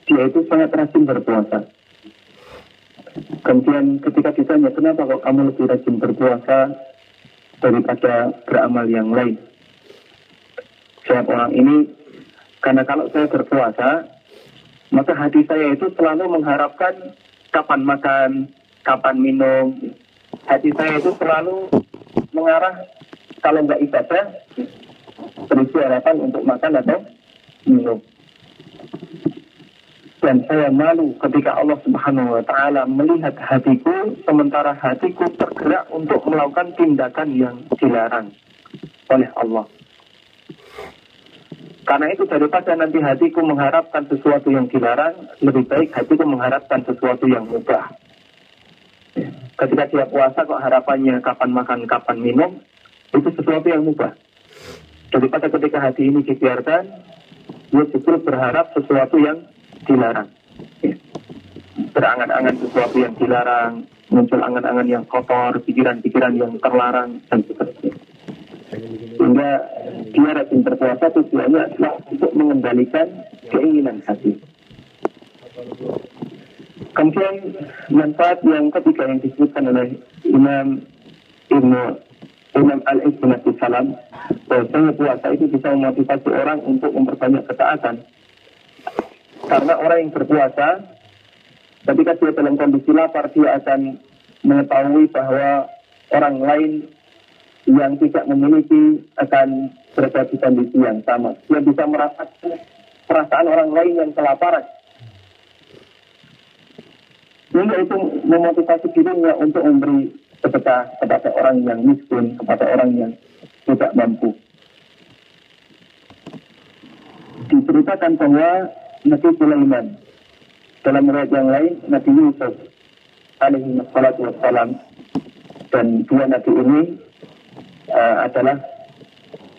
dia itu sangat rajin berpuasa. Kemudian ketika ditanya, kenapa kok kamu lebih rajin berpuasa daripada beramal yang lain? Jawab orang ini, karena kalau saya berpuasa, maka hati saya itu selalu mengharapkan kapan makan, kapan minum. Hati saya itu selalu mengarah, kalau nggak ibadah, berisi harapan untuk makan atau minum. Dan saya malu ketika Allah Subhanahu wa ta'ala melihat hatiku, sementara hatiku tergerak untuk melakukan tindakan yang dilarang oleh Allah. Karena itu daripada nanti hatiku mengharapkan sesuatu yang dilarang, lebih baik hatiku mengharapkan sesuatu yang mubah. ketika dia puasa kok harapannya kapan makan, kapan minum, itu sesuatu yang mubah. Daripada ketika hati ini dibiarkan, dia justru berharap sesuatu yang dilarang. Ya. Berangan-angan sesuatu yang dilarang, muncul angan-angan yang kotor, pikiran-pikiran yang terlarang, dan seterusnya. Sehingga dia rajin berpuasa tujuannya adalah untuk mengendalikan keinginan hati. Kemudian manfaat yang ketiga yang disebutkan oleh Imam Al-Is bin Abdul Salam, bahwasanya puasa itu bisa memotivasi orang untuk memperbanyak ketaatan. Karena orang yang berpuasa, ketika dia dalam kondisi lapar, dia akan mengetahui bahwa orang lain yang tidak memiliki akan berada di kondisi yang sama. Dia bisa merasakan perasaan orang lain yang kelaparan. Sehingga itu memotivasi dirinya untuk memberi sedekah kepada orang yang miskin, kepada orang yang tidak mampu. Diceritakan bahwa Nabi Sulaiman, dalam riwayat yang lain Nabi Yusuf alaihi wassalam, dan dua nabi ini adalah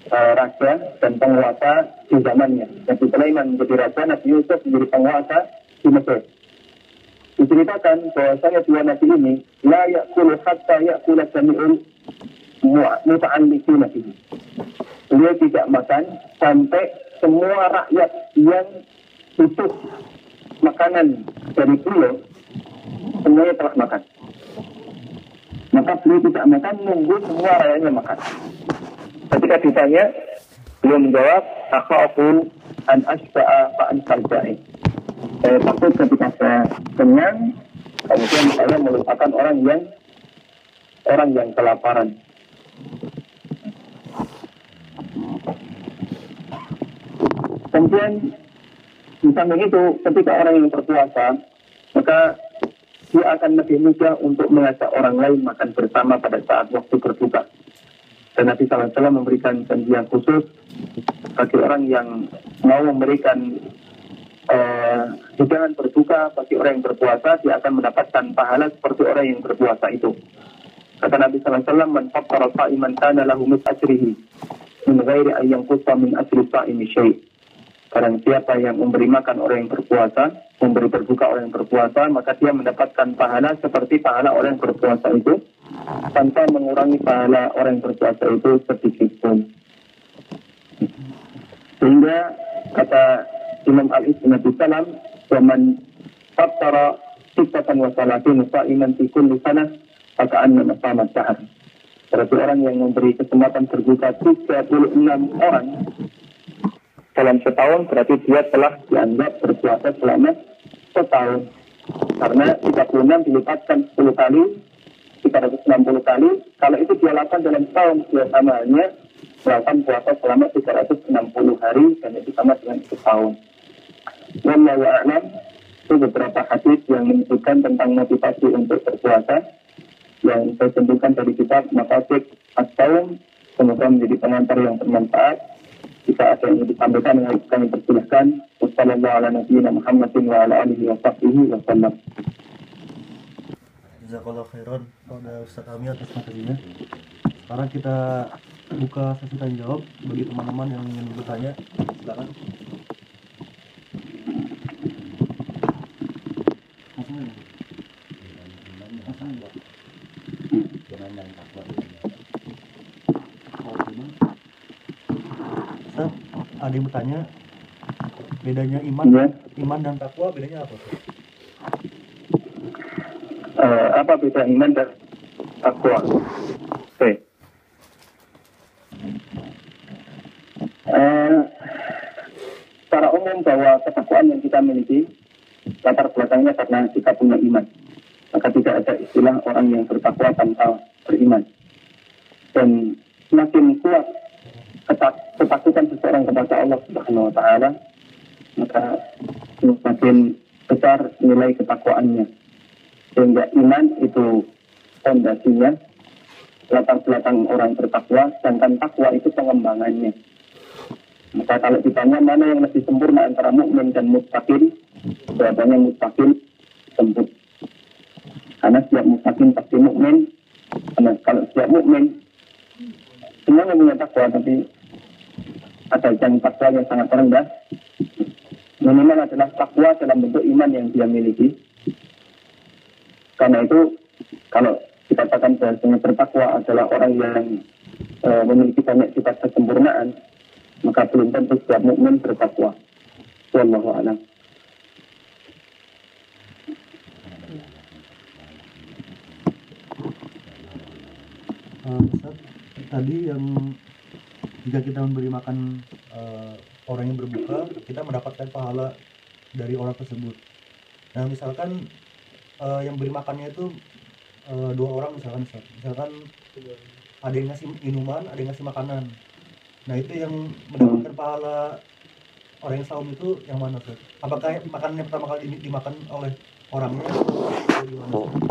raja dan penguasa di zamannya. Nabi Sulaiman menjadi raja, Nabi Yusuf menjadi penguasa di Mesir. Diceritakan bahwasanya dua nabi ini la ya'kulu hatta ya'kula jami'ul muta'alliqina bihi. Beliau tidak makan sampai semua rakyat yang butuh makanan dari beliau semuanya telah makan. Maka beliau tidak makan, nunggu semua rakyatnya makan. Ketika ditanya, beliau menjawab, akhafu an asba'a fa'an salja'i. Saya takut ketika saya kenyang, kemudian saya melupakan orang yang kelaparan. Kemudian di samping itu, ketika orang yang berpuasa, maka dia akan lebih mudah untuk mengajak orang lain makan bersama pada saat waktu berbuka. Dan Nabi SAW memberikan janjian khusus bagi orang yang mau memberikan hidangan berbuka bagi orang yang berpuasa, dia akan mendapatkan pahala seperti orang yang berpuasa itu. Kata Nabi SAW, man fattara sha'iman kana lahu min ajrihi min ghairi an yanqusa min ajri sha'imi syai'. Barang siapa yang memberi makan orang yang berpuasa, memberi berbuka orang yang berpuasa, maka dia mendapatkan pahala seperti pahala orang yang berpuasa itu, tanpa mengurangi pahala orang yang berpuasa itu sedikit pun. Sehingga kata Imam Al-Is bin Abdul Salam, "Waman fattara sittatan wa salatin sha'iman fi kulli sanah, faka'anna sama syahr." Berarti orang yang memberi kesempatan berbuka 36 orang dalam setahun, berarti dia telah dianggap berpuasa selama setahun. Karena 36 dilipatkan 10 kali, 360 kali. Kalau itu dia lakukan dalam setahun, dia sama halnya melakukan puasa selama 360 hari, dan itu sama dengan setahun. Wallahu a'lam. Itu beberapa hadis yang menyebutkan tentang motivasi untuk berpuasa yang saya sebutkan dari kitab Maqasid As-Saum. Semoga menjadi pengantar yang bermanfaat. Jika ada yang disampaikan, yang harus kami persilahkan. Wassalamualaikum warahmatullahi wabarakatuh. Jazakallah khairan pada Ustaz Ami atas materinya. Sekarang kita buka sesi tanya jawab bagi teman-teman yang ingin bertanya. Silakan. Ustaz, ada yang bertanya, bedanya iman dan takwa bedanya apa? Apa beda iman dan takwa? Oke. Secara umum bahwa ketakwaan yang kita miliki latar belakangnya karena kita punya iman. Maka tidak ada istilah orang yang bertakwa tanpa beriman. Dan semakin kuat ketakutan seseorang kepada Allah Subhanahu wa Ta'ala, maka semakin besar nilai ketakwaannya. Sehingga iman itu fondasinya, latar belakang orang bertakwa, sedangkan takwa itu pengembangannya. Maka kalau ditanya mana yang lebih sempurna antara mukmin dan muttaqin, jawabannya muttaqin sempurna. Karena setiap muslim pasti mukmin. Karena kalau setiap mukmin semuanya punya takwa, tapi ada yang takwa yang sangat rendah. Minimal adalah takwa dalam bentuk iman yang dia miliki. Karena itu kalau dikatakan bahasanya bertakwa adalah orang yang memiliki banyak sifat kesempurnaan, maka belum tentu setiap mukmin bertakwa. Wallahu a'lam. Ustaz, tadi yang jika kita memberi makan orang yang berbuka, kita mendapatkan pahala dari orang tersebut. Nah, misalkan yang beri makannya itu 2 orang misalkan, Ustaz. Misalkan ada yang ngasih minuman, ada yang ngasih makanan. Nah, itu yang mendapatkan pahala orang yang saum itu yang mana, Ustaz? Apakah makanan yang pertama kali dimakan oleh orangnya atau gimana, Ustaz?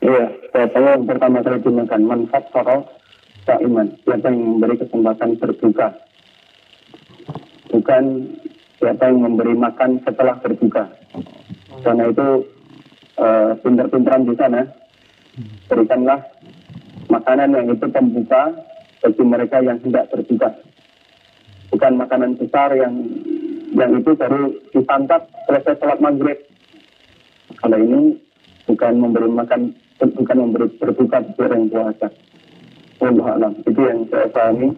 Iya, biasanya yang pertama kali dimakan manfaat soro iman, siapa yang memberi kesempatan berbuka, bukan siapa yang memberi makan setelah berbuka. Karena itu pintar-pintaran di sana, berikanlah makanan yang itu pembuka bagi mereka yang tidak berbuka, bukan makanan besar yang itu baru disantap selesai sholat maghrib. Kalau ini bukan memberi makan, bukan memberi berbuka bagi orang yang puasa. Wallahu a'lam. Itu yang saya pahami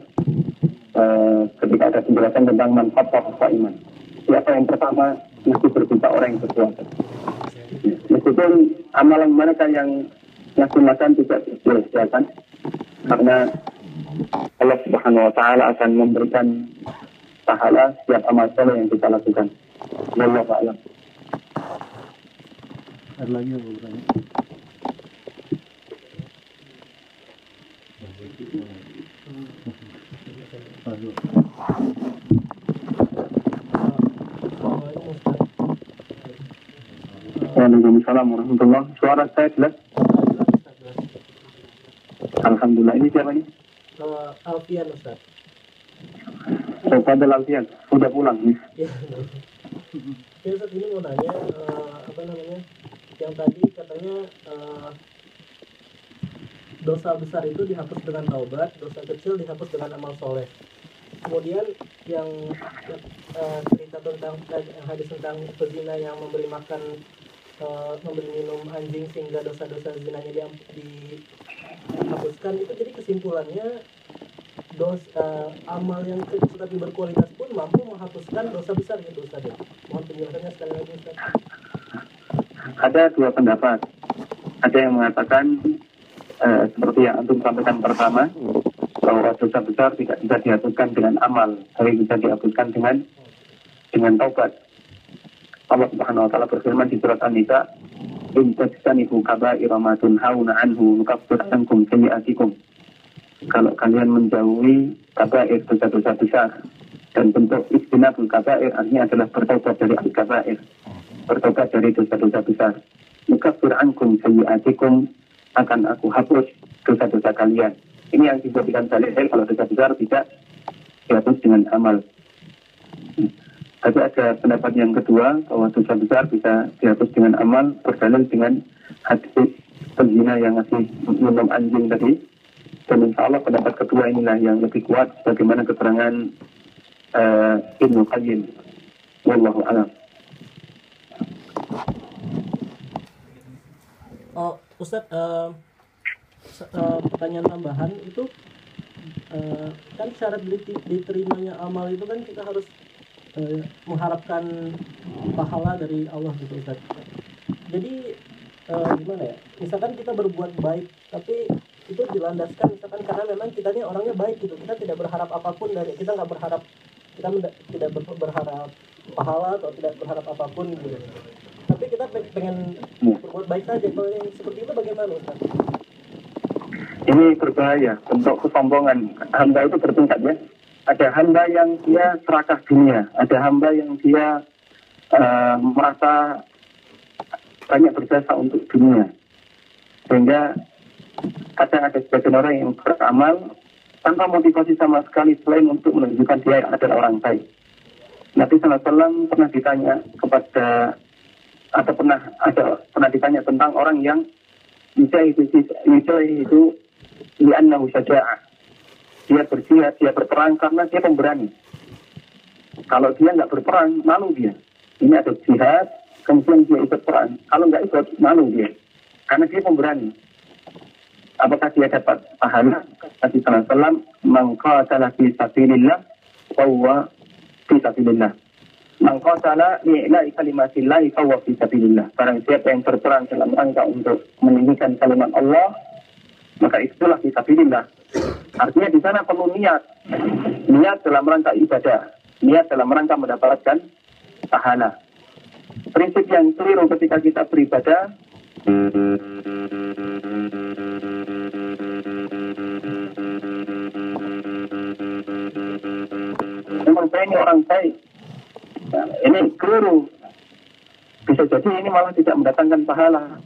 ketika ada penjelasan tentang manfaat puasa iman. Siapa yang pertama mesti berbuka orang yang berpuasa. Meskipun amalan mereka yang ngasih makan tidak dijelaskan, karena Allah Subhanahu wa Ta'ala akan memberikan pahala setiap amal soleh yang kita lakukan. Wallahu a'lam. Ada lagi yang bertanya? Waalaikumsalam warahmatullahi wabarakatuh. Suara saya jelas? Alhamdulillah. Ini siapa nih? Alfian, Ustaz. Fadil Alfian. Sudah pulang nih. Ya, Ustaz, ini mau nanya yang tadi katanya dosa besar itu dihapus dengan taubat, dosa kecil dihapus dengan amal soleh. Kemudian yang cerita tentang hadis tentang pezina yang memberi makan, memberi minum anjing sehingga dosa-dosa zinanya dihapuskan, itu jadi kesimpulannya amal yang kecil tapi berkualitas pun mampu menghapuskan dosa besar gitu, Ustaz. Mohon penjelasannya sekali lagi, Ustaz. Ada 2 pendapat. Ada yang mengatakan seperti yang antum sampaikan pertama, bahwa dosa besar tidak bisa dihapuskan dengan amal, tapi bisa dihapuskan dengan taubat. Allah Subhanahu wa Ta'ala berfirman di surat An-Nisa, "In tajtanibu kaba'ira ma tunhauna anhu nukaffir ankum sayyi'atikum." Kalau kalian menjauhi kaba'ir, dosa-dosa besar, dan bentuk ijtinabul kaba'ir artinya adalah bertobat dari al-kaba'ir, bertobat dari dosa-dosa besar. Nukaffir ankum sayyi'atikum, akan aku hapus dosa-dosa kalian. Ini yang dijadikan dalil kalau dosa besar tidak dihapus dengan amal. Tapi ada pendapat yang kedua bahwa dosa besar bisa dihapus dengan amal, berdalil dengan hadis penzina yang ngasih minum anjing tadi. Dan insya Allah pendapat kedua inilah yang lebih kuat, bagaimana keterangan Ibnu Qayyim. Wallahu a'lam. Oh, Ustaz, pertanyaan tambahan itu kan syarat diterimanya amal itu kan kita harus mengharapkan pahala dari Allah gitu, Ustaz. Jadi gimana ya? Misalkan kita berbuat baik, tapi itu dilandaskan misalkan karena memang kitanya orangnya baik gitu. Kita tidak berharap apapun dari kita nggak berharap tidak berharap pahala atau tidak berharap apapun gitu. Tapi kita pengen berbuat baik saja. Kalau yang seperti itu bagaimana, Ustaz? Ini berbahaya, bentuk kesombongan. Hamba itu bertingkat ya. Ada hamba yang dia serakah dunia, ada hamba yang dia merasa banyak berjasa untuk dunia. Sehingga kadang ada sebagian orang yang beramal tanpa motivasi sama sekali selain untuk menunjukkan dia adalah orang baik. Nabi SAW pernah ditanya kepada atau pernah ditanya tentang orang yang yujahidu itu li'annahu syaja'ah. Dia berjihad, dia berperang karena dia pemberani. Kalau dia nggak berperang, malu dia. Ini ada jihad, kemudian dia ikut perang. Kalau nggak ikut, malu dia. Karena dia pemberani. Apakah dia dapat pahala? Nabi sallallahu alaihi wasallam, "Man qatala fi sabilillah fa huwa fi sabilillah. Man qatala li'ila'i kalimatillah fa huwa fi sabilillah." Barang siapa yang berperang dalam rangka untuk meninggikan kalimat Allah, maka itulah fi sabilillah. Artinya di sana perlu niat dalam rangka ibadah, niat dalam rangka mendapatkan pahala. Prinsip yang keliru ketika kita beribadah, memang saya ini orang baik, nah, ini keliru. Bisa jadi ini malah tidak mendatangkan pahala.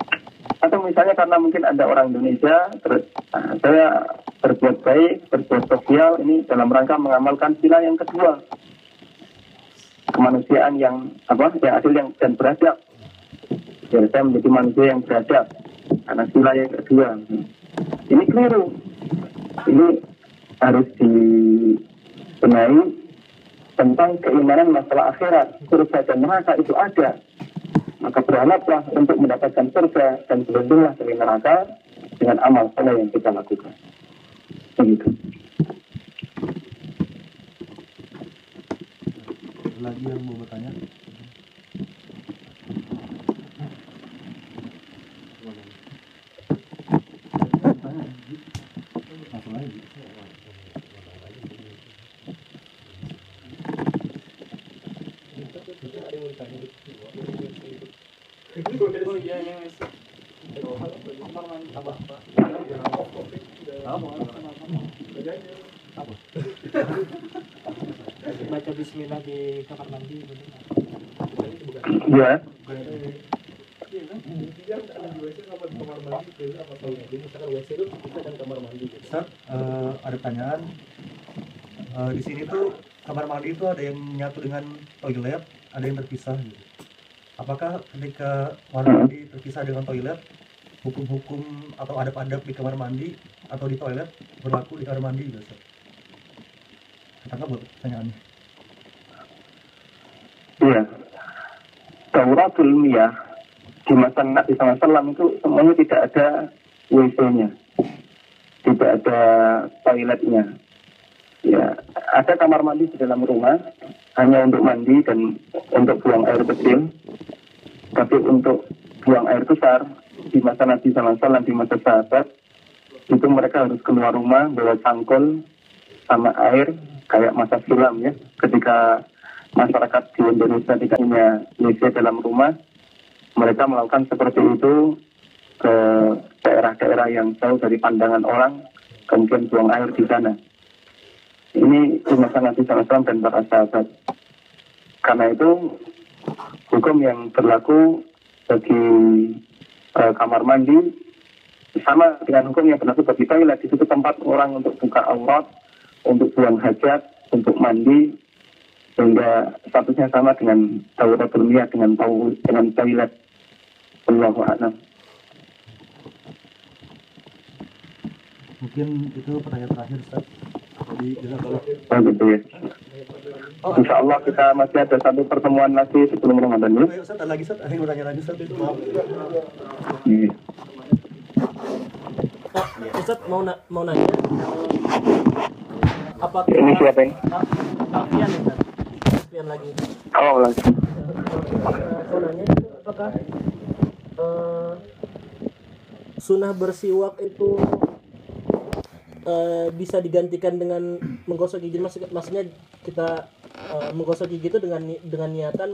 Atau misalnya karena mungkin ada orang Indonesia, terus saya berbuat baik, berbuat sosial, ini dalam rangka mengamalkan sila yang kedua, kemanusiaan yang adil dan beradab. Ya, saya menjadi manusia yang beradab karena sila yang kedua. Ini keliru. Ini harus dibenahi tentang keimanan masalah akhirat. Surga dan neraka itu ada. Maka berharaplah untuk mendapatkan surga dan berlindunglah dari neraka dengan amal soleh yang kita lakukan. Begitu. Lagi yang mau bertanya? Langsung aja. Baca bismillah di kamar mandi. Ya. Ustaz, ada pertanyaan. Di sini tuh kamar mandi itu ada yang nyatu dengan toilet, ada yang terpisah gitu. Apakah ketika kamar mandi terpisah dengan toilet, hukum-hukum atau adab-adab di kamar mandi atau di toilet berlaku di kamar mandi gitu, Ustaz? Kita buat pertanyaannya. Iya. Dauratul miyah di masa Nabi SAW itu semuanya tidak ada WC-nya, tidak ada toiletnya. Ya, ada kamar mandi di dalam rumah hanya untuk mandi dan untuk buang air kecil. Tapi untuk buang air besar di masa Nabi SAW, di masa sahabat itu mereka harus keluar rumah bawa cangkul sama air kayak masa silam ya. Ketika masyarakat di Indonesia tidak punya WC dalam rumah, mereka melakukan seperti itu ke daerah-daerah yang jauh dari pandangan orang, kemudian buang air di sana. Ini masa Nabi SAW dan para sahabat. Karena itu hukum yang berlaku bagi kamar mandi sama dengan hukum yang berlaku bagi toilet. Itu tempat orang untuk buka aurat, untuk buang hajat, untuk mandi, sehingga statusnya sama dengan dauratul miyah, dengan toilet. Allahu a'lam. Mungkin itu pertanyaan terakhir, Ustaz. Jadi kalau Gitu ya. Insya Allah kita masih ada satu pertemuan lagi sebelum Ramadan ya. Ayo, Ustaz, ada lagi, Ustaz. Ada yang mau tanya lagi, Ustaz? Maaf. Iya. Ustaz mau nanya, apakah Ini siapa ini? Alfian, Ustaz? Alfian lagi. Oh lagi. Mau nanya, apakah sunnah bersiwak itu bisa digantikan dengan menggosok gigi? Maksudnya kita menggosok gigi itu dengan niatan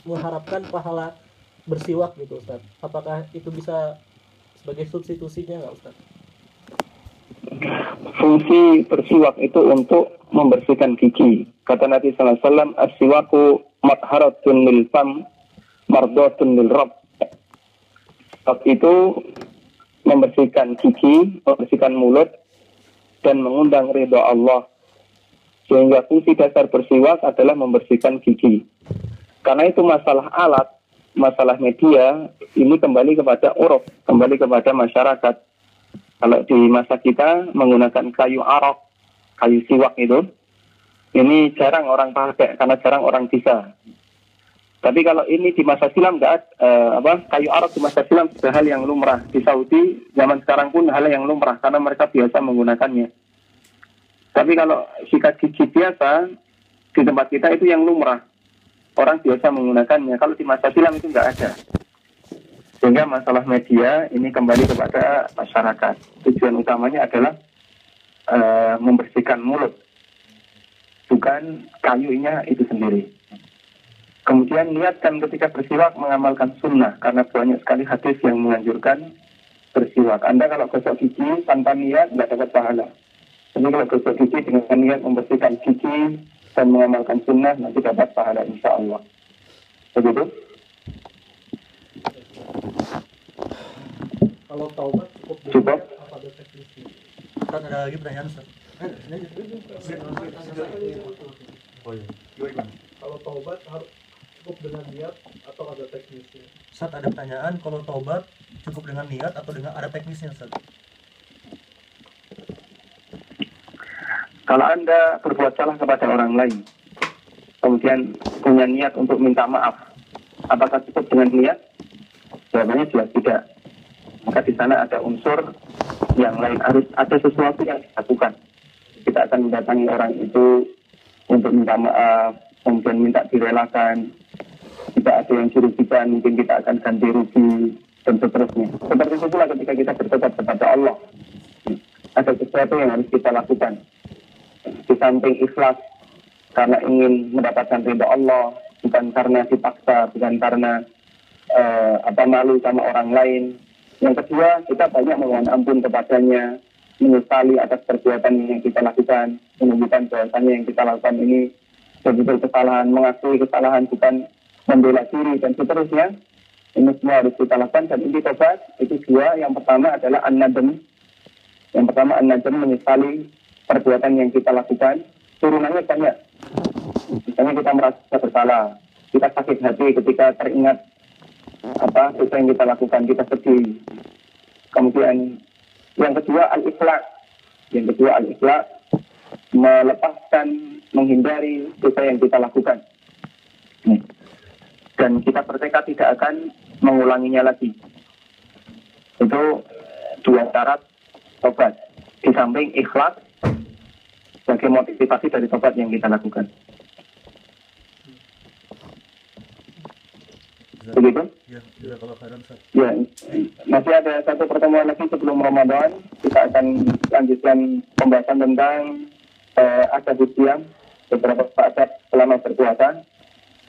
mengharapkan pahala bersiwak gitu, Ustaz. Apakah itu bisa sebagai substitusinya nggak, Ustaz? Fungsi bersiwak itu untuk membersihkan gigi. Kata Nabi SAW, as-siwaku matharatun lil fam, mardatun lil rabb. Siwak itu membersihkan gigi, membersihkan mulut, dan mengundang ridha Allah. Sehingga fungsi dasar bersiwak adalah membersihkan gigi. Karena itu masalah alat, masalah media ini kembali kepada uruf, kembali kepada masyarakat. Kalau di masa kita menggunakan kayu arok, kayu siwak itu, ini jarang orang pakai karena jarang orang bisa. Tapi kalau ini di masa silam kayu arok di masa silam sudah hal yang lumrah. Di Saudi zaman sekarang pun hal yang lumrah karena mereka biasa menggunakannya. Tapi kalau sikat gigi biasa di tempat kita itu yang lumrah. Orang biasa menggunakannya. Kalau di masa silam itu nggak ada. Sehingga masalah media ini kembali kepada masyarakat. Tujuan utamanya adalah membersihkan mulut, bukan kayunya itu sendiri. Kemudian niatkan ketika bersiwak mengamalkan sunnah, karena banyak sekali hadis yang menganjurkan bersiwak. Anda kalau gosok gigi tanpa niat tidak dapat pahala. Tapi kalau gosok gigi dengan niat membersihkan gigi dan mengamalkan sunnah, nanti dapat pahala insya Allah. Begitu? Kalau taubat Cukup. apa ada teknisnya? Ustaz, ada lagi pertanyaan Ustaz? Oh iya. Gimana? Kalau taubat harus cukup dengan niat atau ada teknisnya? Ustaz, ada pertanyaan, kalau taubat cukup dengan niat atau dengan ada teknisnya Ustaz? Kalau Anda berbuat salah kepada orang lain, kemudian punya niat untuk minta maaf, apakah cukup dengan niat? Jawabannya jelas tidak. Maka di sana ada unsur yang lain, harus ada sesuatu yang dilakukan. Kita akan mendatangi orang itu untuk minta maaf, kemudian minta direlakan. Jika ada yang dirugikan, mungkin kita akan ganti rugi, dan seterusnya. Seperti itu pula ketika kita bertobat kepada Allah. Ada sesuatu yang harus kita lakukan. Di samping ikhlas, karena ingin mendapatkan ridha Allah, bukan karena dipaksa, bukan karena malu sama orang lain. Yang kedua, kita banyak memohon ampun kepadanya, menyesali atas perbuatan yang kita lakukan, menunjukkan bahwasannya yang kita lakukan ini betul kesalahan, mengakui kesalahan, bukan membela diri dan seterusnya. Ini semua harus kita lakukan, dan inti tobat itu dua. Yang pertama adalah an-nadam. Yang pertama an-nadam, menyesali perbuatan yang kita lakukan. Turunannya banyak. Misalnya kita merasa bersalah, kita sakit hati ketika teringat dosa yang kita lakukan, kita sedih. Kemudian yang kedua al-ikhlas. Melepaskan, menghindari dosa yang kita lakukan. Dan kita bertekad tidak akan mengulanginya lagi. Itu dua syarat tobat. Di samping ikhlas sebagai motivasi dari tobat yang kita lakukan. Begitu? Ya, kalau khairan Ustaz. Ya, masih ada satu pertemuan lagi sebelum Ramadan. Kita akan lanjutkan pembahasan tentang adab siam, beberapa adab selama berpuasa.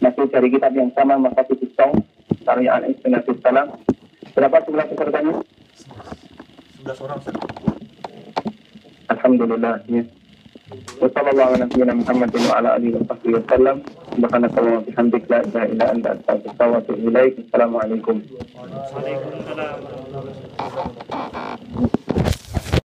Masih dari kitab yang sama, Maqasid Saum, karya Al-Is bin Abdul Salam. Berapa jumlah pesertanya? 11 orang Ustaz. Alhamdulillah. Ya. Wassalamualaikum warahmatullahi wabarakatuh. Subhanakallahumma wa bihamdika la ilaha illa anta astaghfiruka wa atubu ilaik. Assalamualaikum. Waalaikumsalam.